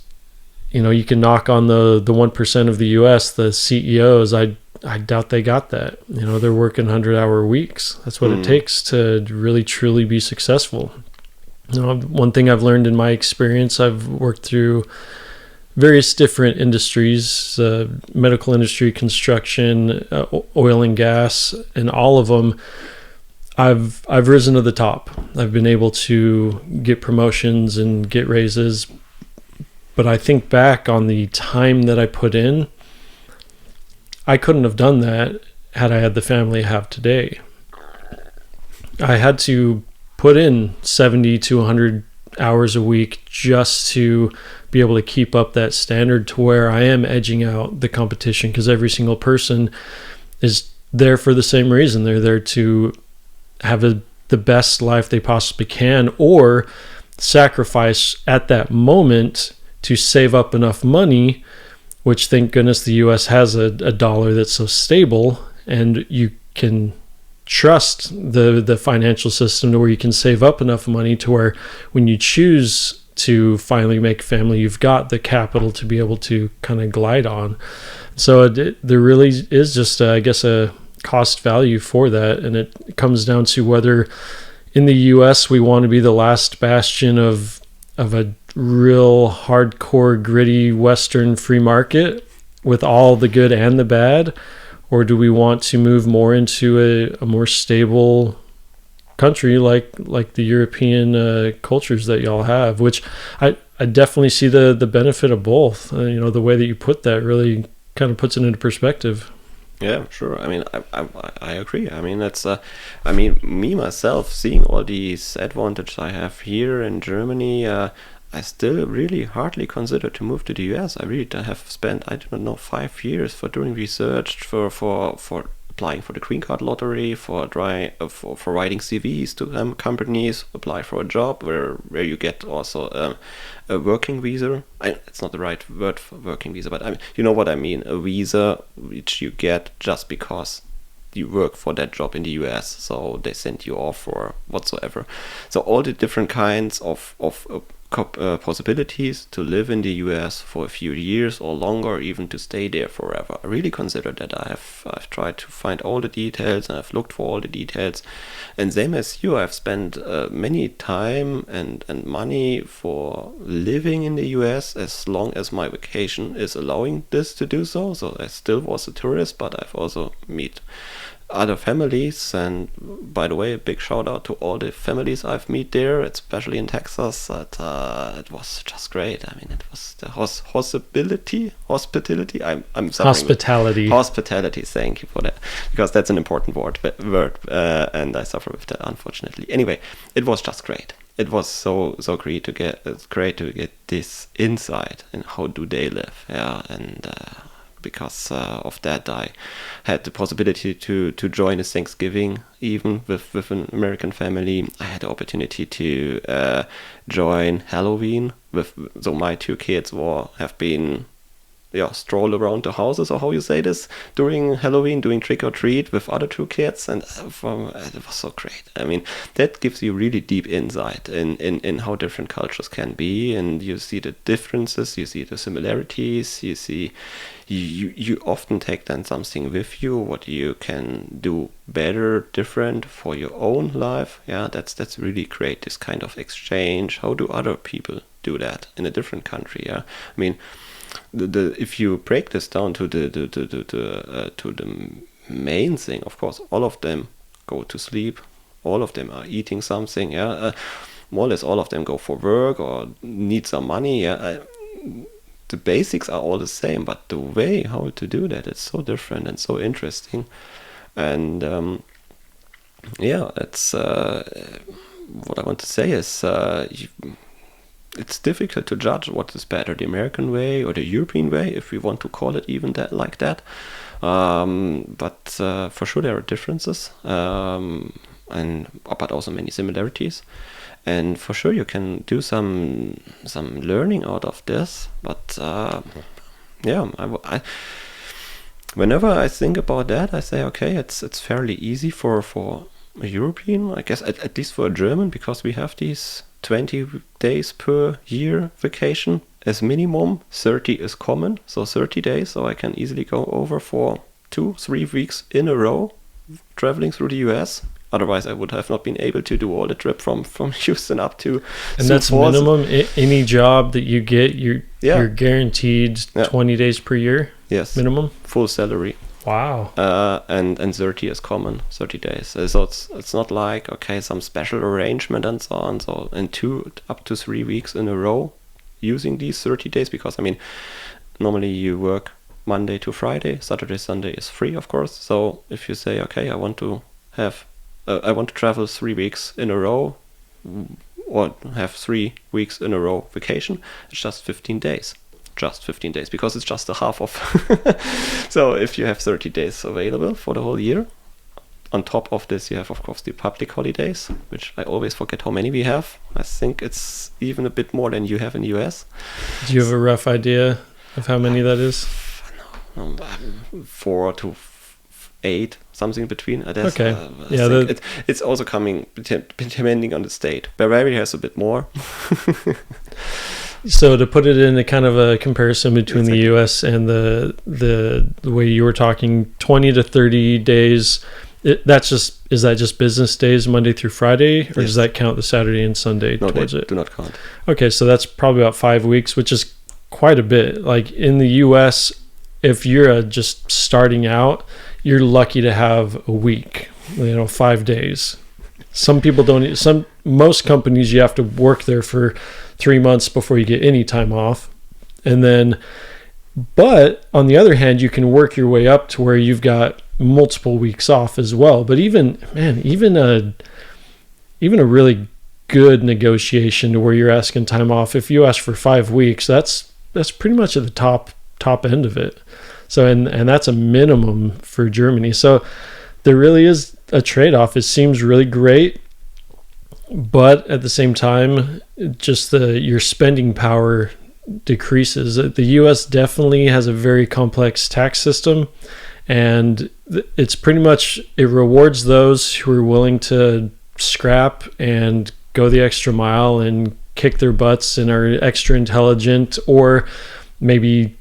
you can knock on the 1% of the US, the CEOs. I doubt they got that. They're working 100-hour weeks. That's what it takes to really truly be successful. One thing I've learned in my experience, I've worked through various different industries, medical industry, construction, oil and gas, and all of them. I've risen to the top. I've been able to get promotions and get raises. But I think back on the time that I put in, I couldn't have done that had I had the family I have today. I had to put in 70 to 100 hours a week just to be able to keep up that standard to where I am edging out the competition, because every single person is there for the same reason. They're there to have the best life they possibly can, or sacrifice at that moment to save up enough money, which thank goodness the US has a dollar that's so stable, and you can trust the financial system to where you can save up enough money to where when you choose to finally make family, you've got the capital to be able to kind of glide on. So there really is just, I guess, a cost value for that, and it comes down to whether in the US we want to be the last bastion of a real hardcore gritty Western free market with all the good and the bad, or do we want to move more into a more stable country like the European cultures that y'all have, which I definitely see the benefit of both. The way that you put that really kind of puts it into perspective. Yeah, sure. I mean, I agree. I mean, that's me myself, seeing all these advantages I have here in Germany, I still really hardly consider to move to the US. I really have spent, 5 years for doing research, for applying for the green card lottery, for writing CVs to companies, apply for a job where you get also a working visa. It's not the right word for working visa, but you know what I mean. A visa which you get just because you work for that job in the US, so they send you off or whatsoever. So all the different kinds of possibilities to live in the US for a few years or longer, even to stay there forever. I really consider that. I've tried to find all the details, and I've looked for all the details. And same as you, I've spent many time and money for living in the US as long as my vacation is allowing this to do so. So I still was a tourist, but I've also met other families, and by the way, a big shout out to all the families I've met there, especially in Texas. It was just great. I mean, it was the hospitality. I'm suffering hospitality. Thank you for that, because that's an important word, and I suffer with that, unfortunately. Anyway, it was just great. It was so great to get. It's great to get this insight in how do they live. Yeah, and. Because of that, I had the possibility to join a Thanksgiving even with an American family. I had the opportunity to join Halloween so my two kids have been stroll around the houses, or how you say this, during Halloween, doing trick or treat with other two kids, and it was so great. I mean, that gives you really deep insight in how different cultures can be, and you see the differences, you see the similarities, you see you often take then something with you what you can do better, different for your own life. Yeah, that's really great, this kind of exchange. How do other people do that in a different country? Yeah, I mean, if you break this down to the main thing, of course, all of them go to sleep, all of them are eating something. Yeah, more or less all of them go for work or need some money. Yeah, the basics are all the same, but the way how to do that is so different and so interesting. And it's what I want to say is it's difficult to judge what is better, the American way or the European way, if we want to call it even that like that. But for sure there are differences, but also many similarities. And for sure you can do some learning out of this. But whenever I think about that, I say, okay, it's fairly easy for a European, I guess, at least for a German, because we have these 20 days per year vacation as minimum. 30 is common, so 30 days, so I can easily go over for 2-3 weeks in a row traveling through the US. Otherwise I would have not been able to do all the trip from Houston up to and that's Falls. Minimum. Any job that you get, you're guaranteed 20 days per year. Yes, minimum full salary. Wow. And 30 is common, 30 days. So it's not like, okay, some special arrangement and so on. So in 2 up to 3 weeks in a row using these 30 days, because I mean, normally you work Monday to Friday, Saturday, Sunday is free, of course. So if you say, okay, I want to travel 3 weeks in a row, or have 3 weeks in a row vacation, it's just 15 days. Just 15 days, because it's just a half of. So if you have 30 days available for the whole year, on top of this you have, of course, the public holidays, which I always forget how many we have. I think it's even a bit more than you have in the US. Do you have a rough idea of how many that is? No, 4 to 8, something between. Okay. It's also coming depending on the state. Bavaria has a bit more. So to put it in a kind of a comparison between the US and the way you were talking, 20 to 30 days, is that just business days, Monday through Friday, or does that count the Saturday and Sunday towards it? Do not count. Okay, so that's probably about 5 weeks, which is quite a bit. Like in the US, if you're just starting out, you're lucky to have a week, 5 days. Some people don't. Most companies, you have to work there for 3 months before you get any time off. And then, but on the other hand, you can work your way up to where you've got multiple weeks off as well. But even a really good negotiation to where you're asking time off, if you ask for 5 weeks, that's pretty much at the top end of it. So, and that's a minimum for Germany. So there really is a trade-off. It seems really great, but at the same time, just your spending power decreases. The US definitely has a very complex tax system, And it's pretty much, it rewards those who are willing to scrap and go the extra mile and kick their butts and are extra intelligent, or maybe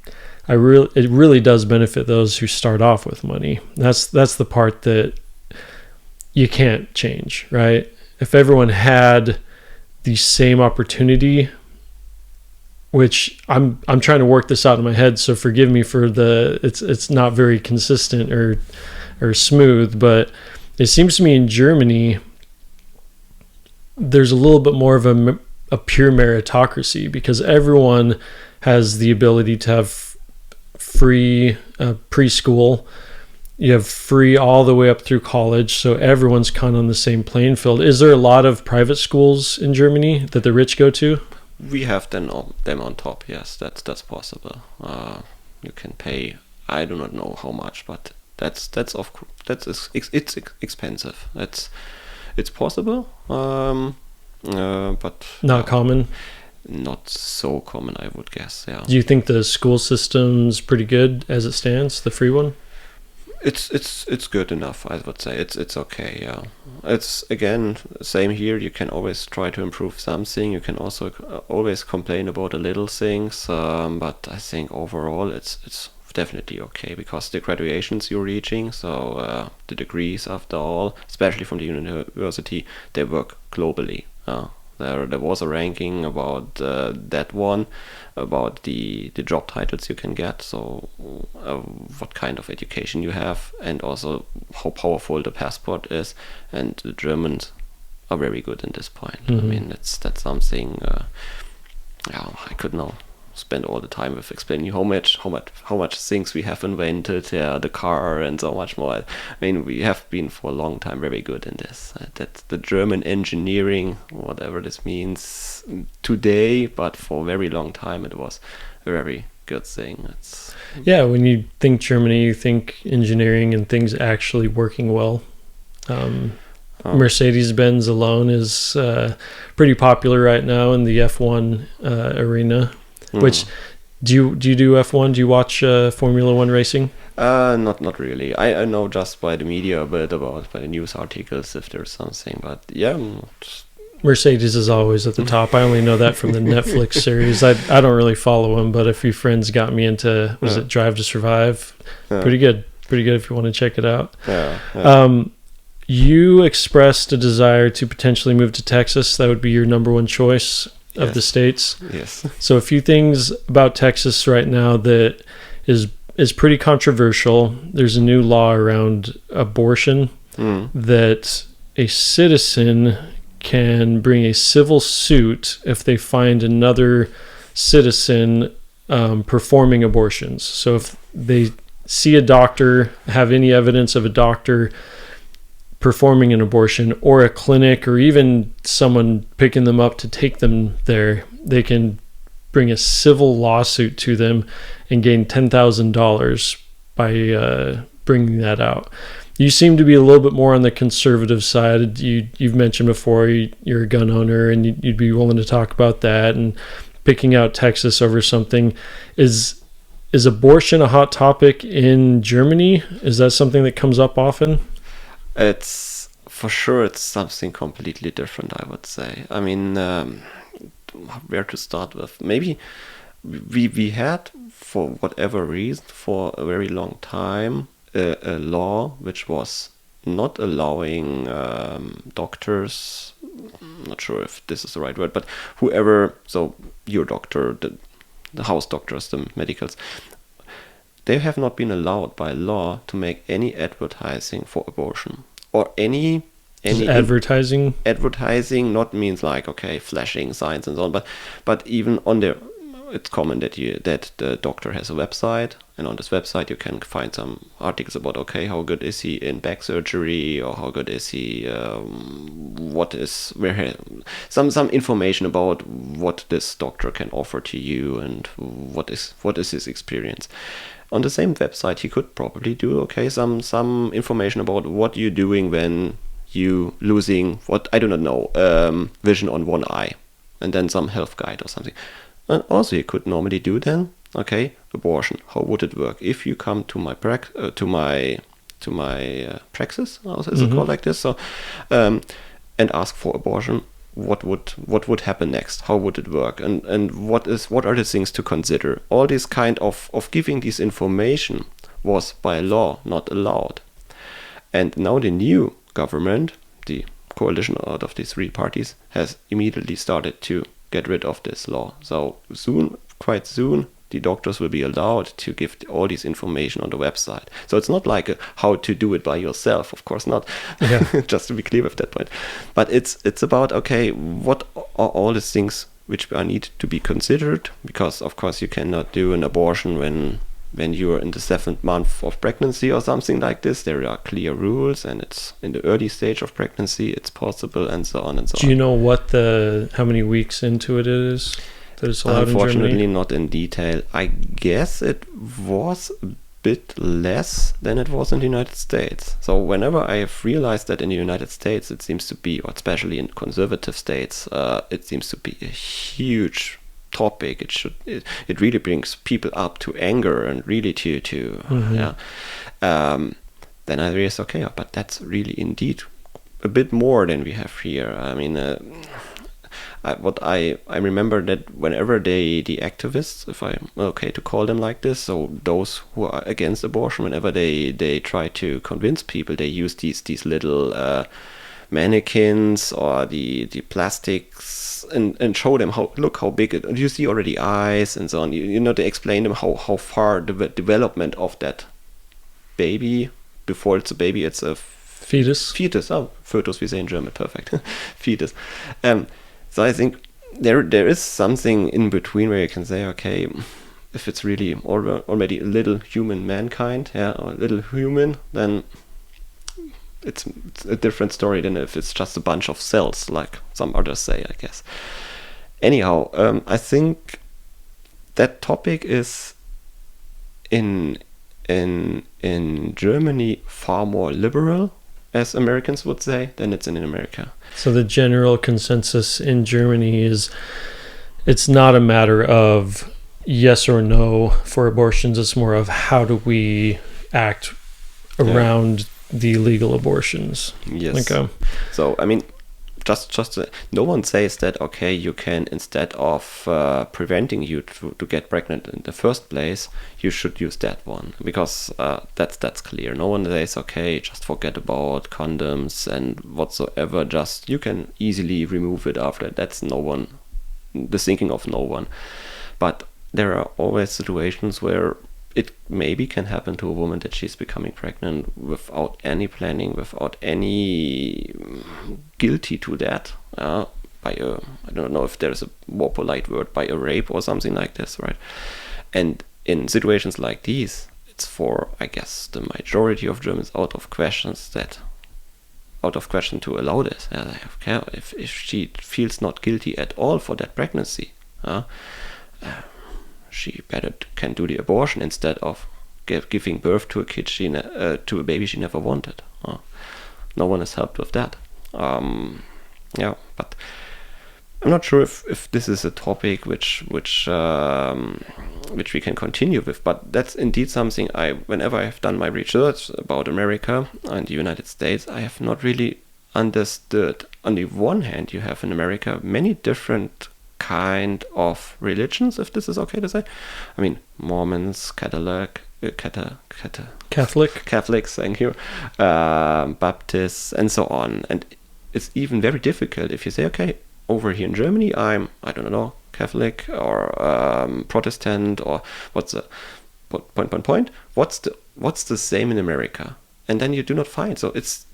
it really does benefit those who start off with money. That's the part that you can't change, right? If everyone had the same opportunity, which I'm trying to work this out in my head, so forgive me for it's not very consistent or smooth, but it seems to me in Germany there's a little bit more of a pure meritocracy, because everyone has the ability to have free preschool. You have free all the way up through college, so everyone's kind of on the same playing field. Is there a lot of private schools in Germany that the rich go to? We have them on top. Yes, that's possible. You can pay. I do not know how much, but it's expensive. It's possible, but not common. Not so common, I would guess. Yeah. Do you think the school system's pretty good as it stands, the free one? It's good enough, I would say. It's okay, yeah. It's, again, same here. You can always try to improve something. You can also always complain about the little things, but I think overall it's definitely okay, because the graduations you're reaching, so the degrees after all, especially from the university, they work globally. There was a ranking about that one, about the job titles you can get, so what kind of education you have, and also how powerful the passport is, and the Germans are very good in this point. I mean, that's something. I could now spend all the time with explaining how much things we have invented, the car and so much more. I mean, we have been for a long time very good in this. That the German engineering, whatever this means today, but for a very long time it was a very good thing. When you think Germany, you think engineering and things actually working well. Mercedes-Benz alone is pretty popular right now in the F1 arena. Which do you do F1? Do you watch Formula One racing? Not really. I know just by the media a bit about, by the news articles, if there's something. But yeah, Mercedes is always at the top. I only know that from the Netflix series. I don't really follow them, but a few friends got me into it Drive to Survive? Pretty good if you want to check it out. You expressed a desire to potentially move to Texas. That would be your number one choice of the states. Yes. So a few things about Texas right now that is pretty controversial. There's a new law around abortion that a citizen can bring a civil suit if they find another citizen performing abortions. So if they see a doctor, have any evidence of a doctor performing an abortion, or a clinic, or even someone picking them up to take them there, they can bring a civil lawsuit to them and gain $10,000 by bringing that out. You seem to be a little bit more on the conservative side. You've mentioned before you're a gun owner, and you'd be willing to talk about that, and picking out Texas over something. Is abortion a hot topic in Germany? Is that something that comes up often? It's for sure. It's something completely different, I would say. I mean, where to start with? Maybe we had, for whatever reason, for a very long time, a law which was not allowing doctors. I'm not sure if this is the right word, but whoever. So your doctor, the house doctors, the medicals. They have not been allowed by law to make any advertising for abortion, or any advertising. Advertising not means like, okay, flashing signs and so on, but even on their, it's common that the doctor has a website, and on this website you can find some articles about, okay, how good is he in back surgery, or how good is he, some information about what this doctor can offer to you, and what is his experience. On the same website, he could probably do, okay, some information about what you're doing when you losing, what, I do not know, vision on one eye, and then some health guide or something. And also, you could normally do then okay, abortion. How would it work if you come to my praxis? How is it called like this? So, and ask for abortion. What would happen next? How would it work? And what are the things to consider? All this kind of giving this information was by law not allowed. And now the new government, the coalition out of these three parties, has immediately started to get rid of this law. So quite soon, the doctors will be allowed to give all this information on the website. So it's not like how to do it by yourself, of course not. Yeah. Just to be clear with that point. But it's about, okay, what are all the things which are need to be considered? Because of course you cannot do an abortion when you're in the 7th month of pregnancy or something like this. There are clear rules, and it's in the early stage of pregnancy, it's possible, and so on and so on. Do you know how many weeks into it is that it's allowed in Germany? Unfortunately, not in detail. I guess it was a bit less than it was in the United States. So whenever I have realized that in the United States, it seems to be, or especially in conservative states, it seems to be a huge topic. It really brings people up to anger and really to then I realized, okay, but that's really indeed a bit more than we have here. I mean, I remember that whenever the activists, if I'm okay to call them like this, so those who are against abortion, whenever they try to convince people, they use these little mannequins or the plastics and show them look how big it, and you see already eyes and so on. They explain them how far the development of that baby, before it's a baby, it's a fetus. Fetus we say in German, perfect. Fetus. So I think there is something in between where you can say, okay, if it's really already a little human mankind, or a little human, then it's a different story than if it's just a bunch of cells, like some others say, I guess. Anyhow, I think that topic is in Germany far more liberal, as Americans would say, than it's in America. So the general consensus in Germany is it's not a matter of yes or no for abortions. It's more of how do we act around the legal abortions. Yes. Okay. So, I mean, just no one says that, okay, you can, instead of preventing you to get pregnant in the first place, you should use that one, because that's clear. No one says, okay, just forget about condoms and whatsoever, just you can easily remove it after. That's the thinking of no one. But there are always situations where it maybe can happen to a woman that she's becoming pregnant without any planning, without any guilty to that, by a, I don't know if there's a more polite word, by a rape or something like this, right? And in situations like these, it's for, I guess, the majority of Germans out of question to allow this. If she feels not guilty at all for that pregnancy, she better can do the abortion instead of giving birth to a kid to a baby she never wanted. No one is helped with that. But I'm not sure if this is a topic which we can continue with. But that's indeed something whenever I have done my research about America and the United States, I have not really understood. On the one hand, you have in America many different kind of religions, if this is okay to say. I mean, Mormons, Catholics, thank you, Baptists, and so on. And it's even very difficult if you say, okay, over here in Germany, I don't know, Catholic or Protestant, or what's the point? What's the same in America? And then you do not find. So it's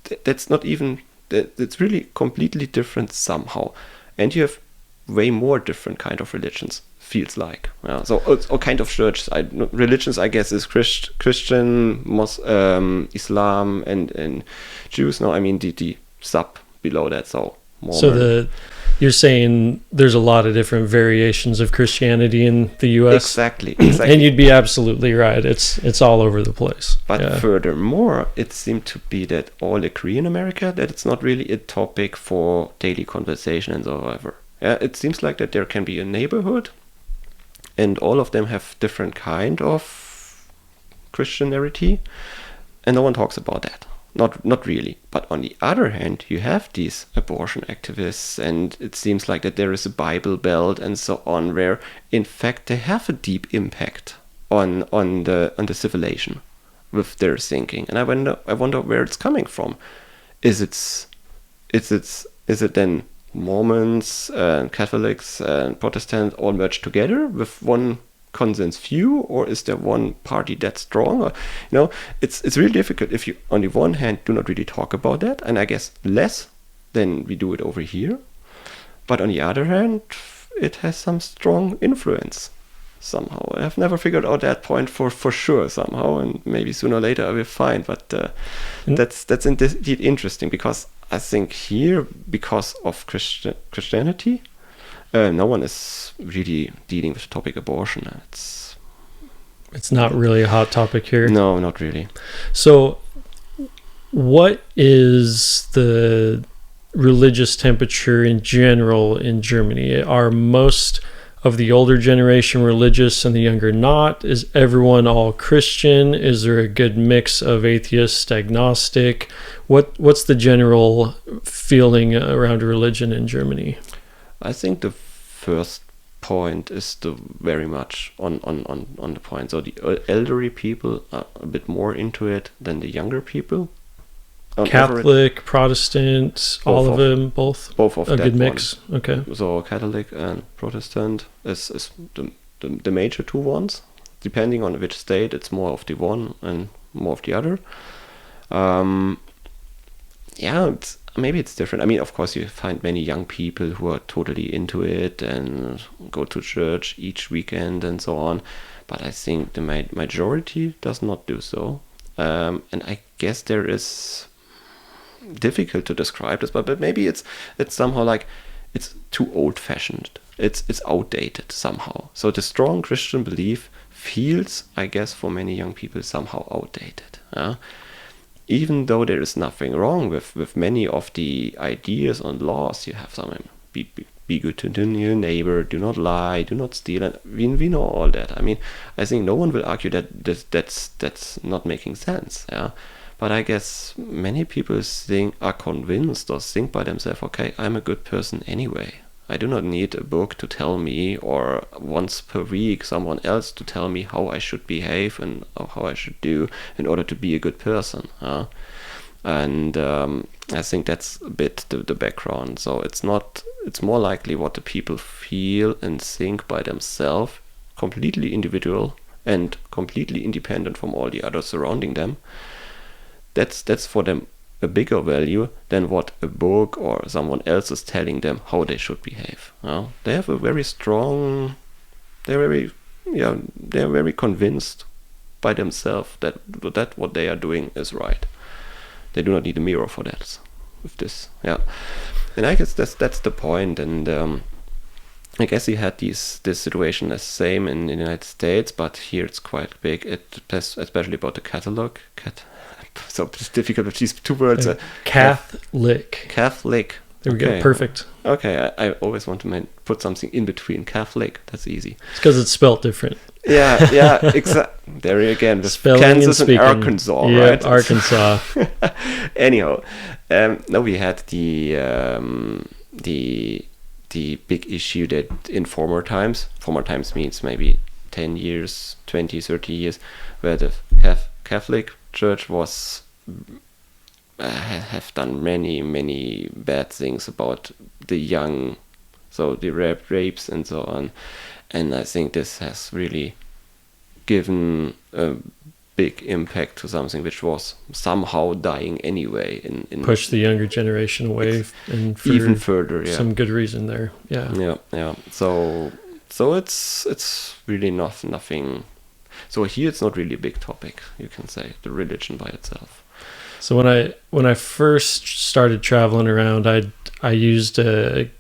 really completely different somehow. And you have way more different kind of religions, feels like. So it's all kind of churches. Religions, I guess, is Christian, Islam, and Jews. No, I mean the sub below that. So Mormon. So you're saying there's a lot of different variations of Christianity in the U.S. Exactly. And you'd be absolutely right. It's all over the place. But furthermore, it seemed to be that all agree in America that it's not really a topic for daily conversation and so ever. It seems like that there can be a neighborhood and all of them have different kind of Christianity, and no one talks about that. Not really. But on the other hand, you have these abortion activists, and it seems like that there is a Bible Belt and so on, where in fact they have a deep impact on the civilization with their thinking. And I wonder where it's coming from. Is it then Mormons and Catholics and Protestants all merged together with one consensus view, or is there one party that's strong? Or, it's really difficult if you on the one hand do not really talk about that, and I guess less than we do it over here, but on the other hand it has some strong influence somehow. I've never figured out that point for sure somehow, and maybe sooner or later I will find, but that's indeed interesting, because I think here, because of Christianity, no one is really dealing with the topic abortion. It's not really a hot topic here. No, not really. So what is the religious temperature in general in Germany? Are most of the older generation religious and the younger not? Is everyone all Christian? Is there a good mix of atheist, agnostic? What's the general feeling around religion in Germany? I think the first point is very much on the point. So the elderly people are a bit more into it than the younger people. Catholic, Protestant, all of them, both? Both of a that good mix. One. Okay. So Catholic and Protestant is the major two ones. Depending on which state, it's more of the one and more of the other. Maybe it's different. I mean, of course, you find many young people who are totally into it and go to church each weekend and so on. But I think the majority does not do so. And I guess there is difficult to describe this, but maybe it's somehow like it's too old-fashioned. It's outdated somehow. So the strong Christian belief feels, I guess, for many young people somehow outdated. Even though there is nothing wrong with many of the ideas and laws you have, some be good to your neighbor, do not lie, do not steal, and we know all that. I mean, I think no one will argue that that's not making sense. But I guess many people are convinced or think by themselves, okay, I'm a good person anyway. I do not need a book to tell me, or once per week someone else to tell me how I should behave and how I should do in order to be a good person. And I think that's a bit the background. So it's more likely what the people feel and think by themselves, completely individual and completely independent from all the others surrounding them. That's for them a bigger value than what a book or someone else is telling them how they should behave. They have a very strong, they're very convinced by themselves that what they are doing is right. They do not need a mirror for that. With this, and I guess that's the point. And I guess you had this situation the same in the United States, but here it's quite big. Especially about the catalog. So it's difficult with these two words. Catholic. There we go. Perfect. Okay, I always want to put something in between. Catholic. That's easy. It's because it's spelled different. Yeah, exactly. There again, with spelling Kansas and Arkansas, right? Arkansas. Anyhow, now we had the big issue that in former times means maybe 10 years, 20, 30 years, where the Catholic Church was have done many bad things about the young, so the rapes and so on. And I think this has really given a big impact to something which was somehow dying anyway. Push the younger generation away and even further. Some good reason there. Yeah. So it's really nothing. So here it's not really a big topic, you can say, the religion by itself. So when I first started traveling around, I used a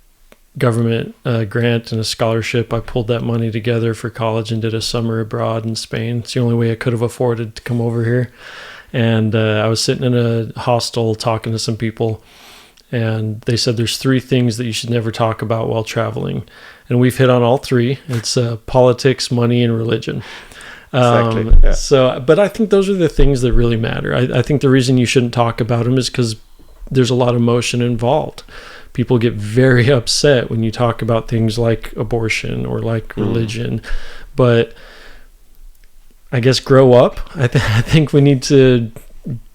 government grant and a scholarship. I pulled that money together for college and did a summer abroad in Spain. It's the only way I could have afforded to come over here. And I was sitting in a hostel talking to some people, and they said there's 3 things that you should never talk about while traveling, and we've hit on all 3. It's politics, money, and religion. Exactly. Yeah. So, but I think those are the things that really matter. I think the reason you shouldn't talk about them is because there's a lot of emotion involved. People get very upset when you talk about things like abortion or like religion, but I guess grow up. I think we need to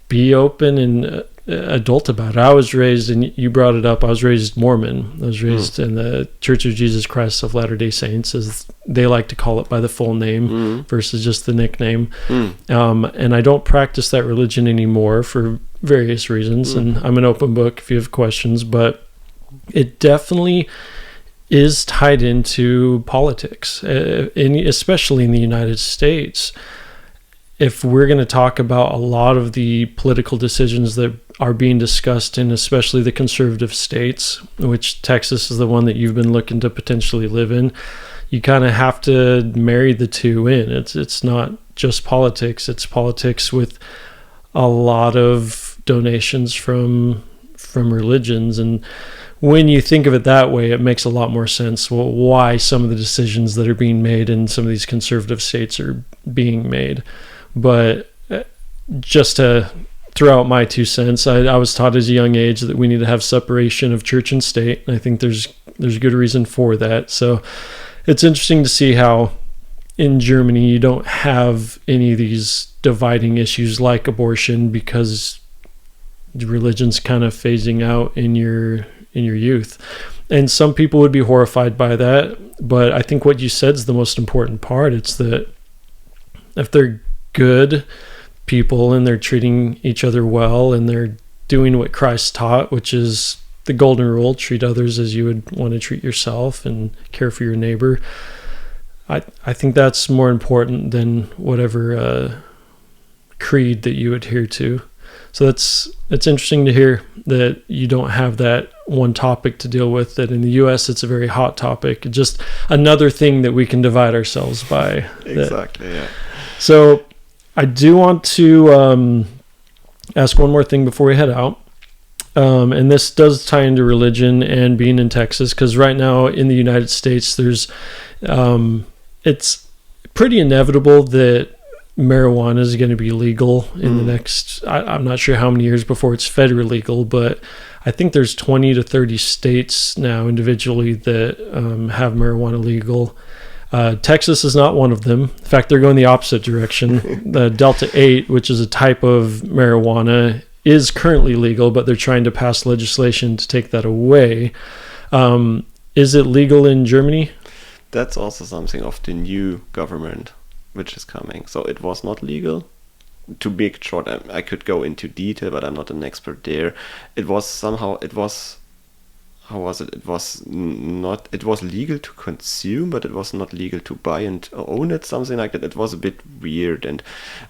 be open and adult about it. I was raised, and you brought it up, I was raised Mormon. I was raised in the Church of Jesus Christ of Latter-day Saints, as they like to call it by the full name versus just the nickname. And I don't practice that religion anymore for various reasons, and I'm an open book if you have questions, but it definitely is tied into politics, especially in the United States. If we're going to talk about a lot of the political decisions that are being discussed in especially the conservative states, which Texas is the one that you've been looking to potentially live in, you kind of have to marry the two in. It's not just politics, it's politics with a lot of donations from religions. And when you think of it that way, it makes a lot more sense why some of the decisions that are being made in some of these conservative states are being made. But just to throw out my 2 cents, I was taught as a young age that we need to have separation of church and state, and I think there's good reason for that. So it's interesting to see how in Germany you don't have any of these dividing issues like abortion, because religion's kind of phasing out in your youth. And some people would be horrified by that, but I think what you said is the most important part. It's that if they're good people and they're treating each other well and they're doing what Christ taught, which is the golden rule, treat others as you would want to treat yourself and care for your neighbor, I think that's more important than whatever creed that you adhere to. So it's interesting to hear that you don't have that one topic to deal with, that in the U.S. it's a very hot topic, just another thing that we can divide ourselves by. Exactly, yeah. So I do want to ask one more thing before we head out. And this does tie into religion and being in Texas, because right now in the United States, there's it's pretty inevitable that marijuana is going to be legal in the next, I'm not sure how many years before it's federally legal, but I think there's 20 to 30 states now individually that have marijuana legal. Texas is not one of them. In fact, they're going the opposite direction. The Delta 8, which is a type of marijuana, is currently legal, but they're trying to pass legislation to take that away. Is it legal in Germany? That's also something of the new government which is coming. So it was not legal. To make it short, I could go into detail, but I'm not an expert there. It was somehow, it was legal to consume, but it was not legal to buy and own it, something like that. It was a bit weird, and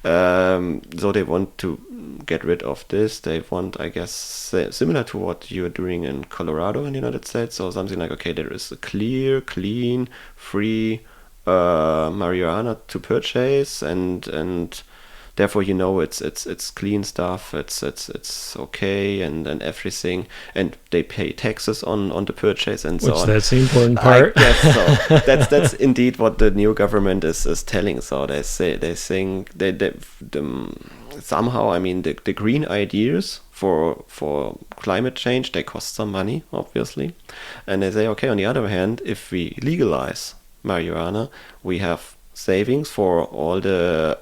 so they want to get rid of this. They want, I guess, similar to what you're doing in Colorado in the United States, so something like, okay, there is a clear, clean, free marijuana to purchase, and therefore, it's clean stuff. It's okay and everything, and they pay taxes on the purchase and so on. That's the important part. I guess so. That's indeed what the new government is telling. So they think they somehow, I mean, the green ideas for climate change, they cost some money, obviously, and they say, okay, on the other hand, if we legalize marijuana, we have savings for all the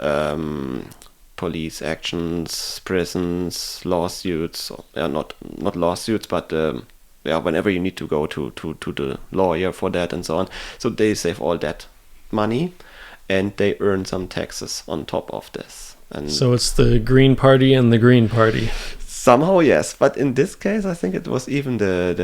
police actions, prisons, lawsuits, not lawsuits, but whenever you need to go to the lawyer for that and so on. So they save all that money, and they earn some taxes on top of this. And so it's the Green Party and the Green Party. Somehow, yes, but in this case, I think it was even the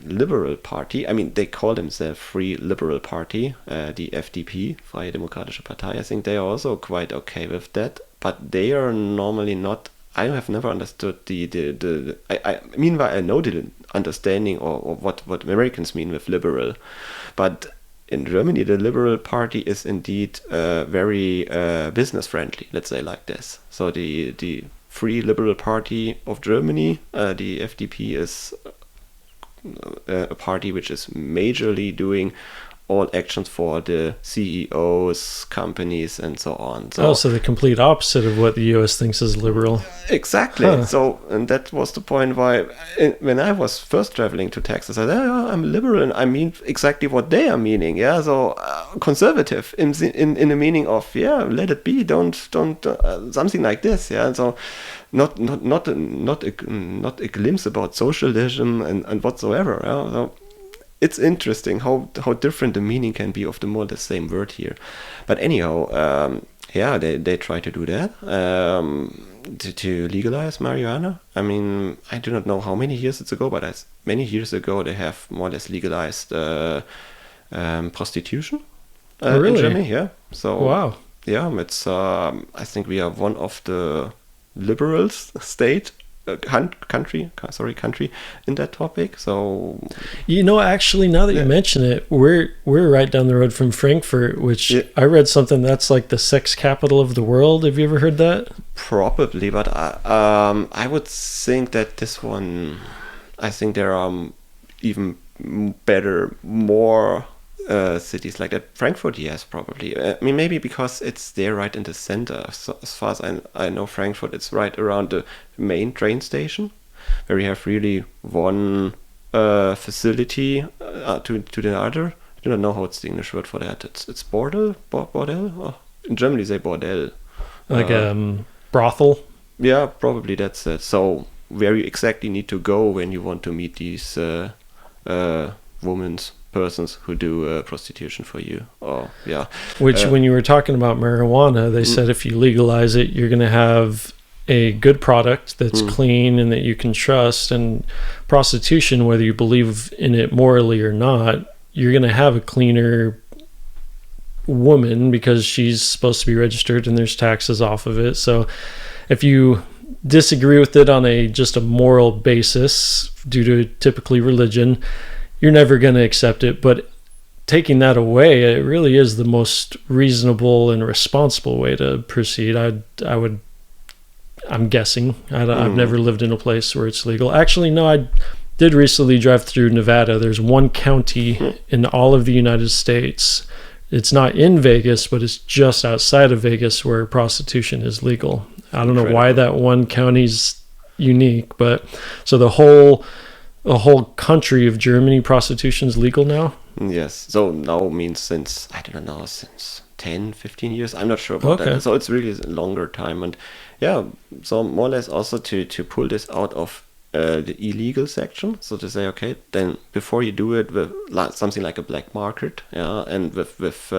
Liberal Party. I mean, they call themselves Free Liberal Party, the FDP, Freie Demokratische Partei. I think they are also quite okay with that, but they are normally not. I have never understood meanwhile, I know the understanding or what Americans mean with liberal, but in Germany, the Liberal Party is indeed very business friendly. Let's say like this. So the Free Liberal Party of Germany. The FDP is a party which is majorly doing all actions for the CEOs, companies, and so on. So the complete opposite of what the US thinks is liberal. Exactly. So, and that was the point why, when I was first traveling to Texas, I said, I'm liberal, and I mean exactly what they are meaning. Yeah, so conservative in the meaning of let it be, don't something like this. Yeah, and so not a glimpse about socialism and whatsoever. Yeah? So, it's interesting how different the meaning can be of the more or less same word here. But anyhow, they try to do that, to legalize marijuana. I mean, I do not know how many years it's ago, but many years ago they have more or less legalized prostitution really? In Germany. Yeah. So wow. Yeah, it's I think we are one of the liberals state. Country in that topic. So actually, now that you mention it, we're right down the road from Frankfurt, which I read something that's like the sex capital of the world. Have you ever heard that? Probably, but I would think that this one, I think there are even better, more cities like that. Frankfurt, yes, probably. I mean, maybe because it's there right in the center. So as far as I know, Frankfurt, it's right around the main train station, where we have really one facility to the other. I do not know how it's the English word for that. It's bordel? Oh, in Germany, they say bordel. Like brothel? Yeah, probably that's it. So where you exactly need to go when you want to meet these persons who do prostitution for you. Which when you were talking about marijuana, they said if you legalize it, you're going to have a good product that's clean and that you can trust. And prostitution, whether you believe in it morally or not, you're going to have a cleaner woman because she's supposed to be registered and there's taxes off of it. So if you disagree with it on just a moral basis due to typically religion, you're never going to accept it. But taking that away, it really is the most reasonable and responsible way to proceed. I'm guessing. I've never lived in a place where it's legal. Actually, no, I did recently drive through Nevada. There's one county in all of the United States. It's not in Vegas, but it's just outside of Vegas where prostitution is legal. I don't know why that one county's unique, but so the whole country of Germany, prostitution is legal now? Yes. So now means since 10, 15 years. I'm not sure about that. So it's really a longer time. And so more or less also to pull this out of the illegal section. So to say, okay, then before you do it with something like a black market, and with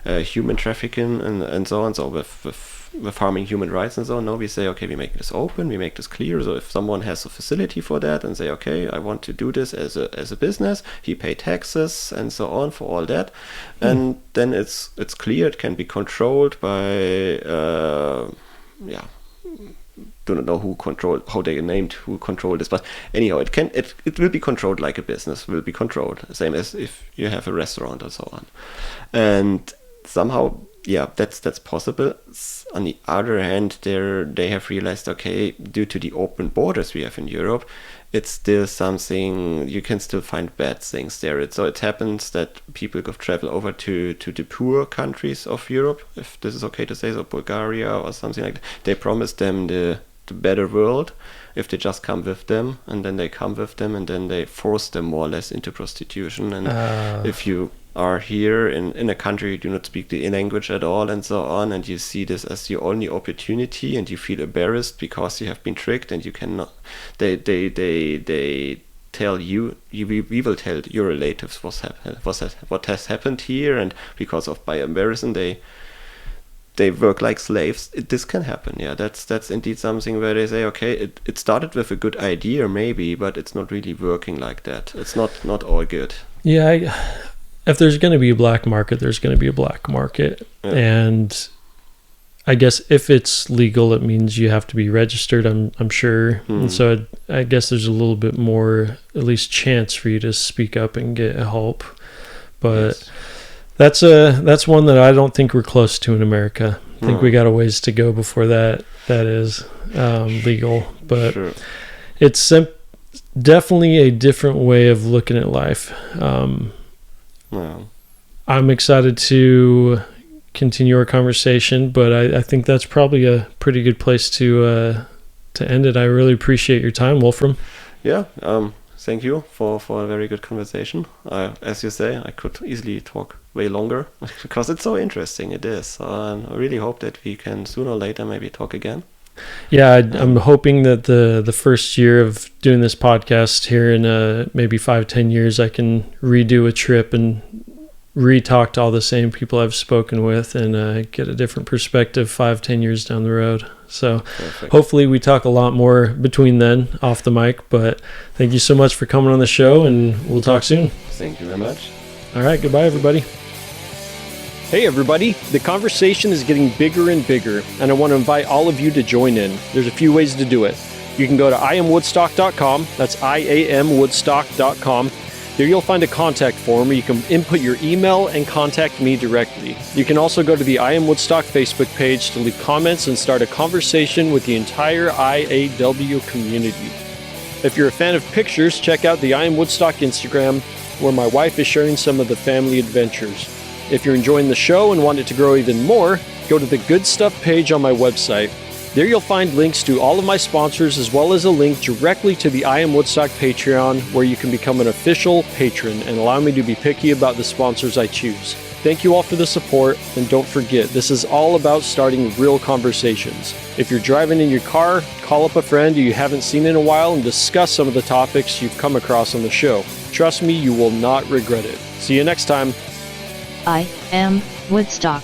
human trafficking and so on, so with harming human rights and so on. No, we say, okay, we make this open, we make this clear. So if someone has a facility for that and say, okay, I want to do this as a business, he pay taxes and so on for all that, and then it's clear, it can be controlled by do not know how they named who controlled this, but anyhow, it will be controlled like a business will be controlled, same as if you have a restaurant or so on, and somehow. Yeah, that's possible. On the other hand, they have realized, okay, due to the open borders we have in Europe, it's still something, you can still find bad things there. So it happens that people go travel over to the poor countries of Europe, if this is okay to say, so Bulgaria or something like that. They promise them the better world if they just come with them, and then they come with them, and then they force them more or less into prostitution. And if you are here in a country you do not speak the language at all and so on, and you see this as your only opportunity, and you feel embarrassed because you have been tricked, and you cannot. They tell you, we will tell your relatives what has happened here, and because of by embarrassing they work like slaves. This can happen. Yeah, that's indeed something where they say, okay, it started with a good idea maybe, but it's not really working like that. It's not all good. Yeah. If there's going to be a black market, there's going to be a black market. Yeah. And I guess if it's legal, it means you have to be registered, I'm sure. And so I guess there's a little bit more, at least chance for you to speak up and get help. But That's one that I don't think we're close to in America. I think we got a ways to go before that is legal. But Sure. it's definitely a different way of looking at life. Yeah. I'm excited to continue our conversation, but I think that's probably a pretty good place to end it. I really appreciate your time, Wolfram. Yeah. Thank you for a very good conversation. As you say, I could easily talk way longer because it's so interesting. It is. I really hope that we can sooner or later maybe talk again. Yeah, I'm hoping that the first year of doing this podcast here in maybe 5-10 years, I can redo a trip and re-talk to all the same people I've spoken with and get a different perspective 5-10 years down the road. So Perfect. Hopefully we talk a lot more between then off the mic, but thank you so much for coming on the show, and we'll talk soon. Thank you very much. All right, goodbye everybody. Hey everybody, the conversation is getting bigger and bigger, and I want to invite all of you to join in. There's a few ways to do it. You can go to iamwoodstock.com, that's iamwoodstock.com. There you'll find a contact form where you can input your email and contact me directly. You can also go to the I Am Woodstock Facebook page to leave comments and start a conversation with the entire iaW community. If you're a fan of pictures, check out the I Am Woodstock Instagram, where my wife is sharing some of the family adventures. If you're enjoying the show and want it to grow even more, go to the Good Stuff page on my website. There you'll find links to all of my sponsors, as well as a link directly to the I Am Woodstock Patreon, where you can become an official patron and allow me to be picky about the sponsors I choose. Thank you all for the support, and don't forget, this is all about starting real conversations. If you're driving in your car, call up a friend who you haven't seen in a while and discuss some of the topics you've come across on the show. Trust me, you will not regret it. See you next time. I am Woodstock.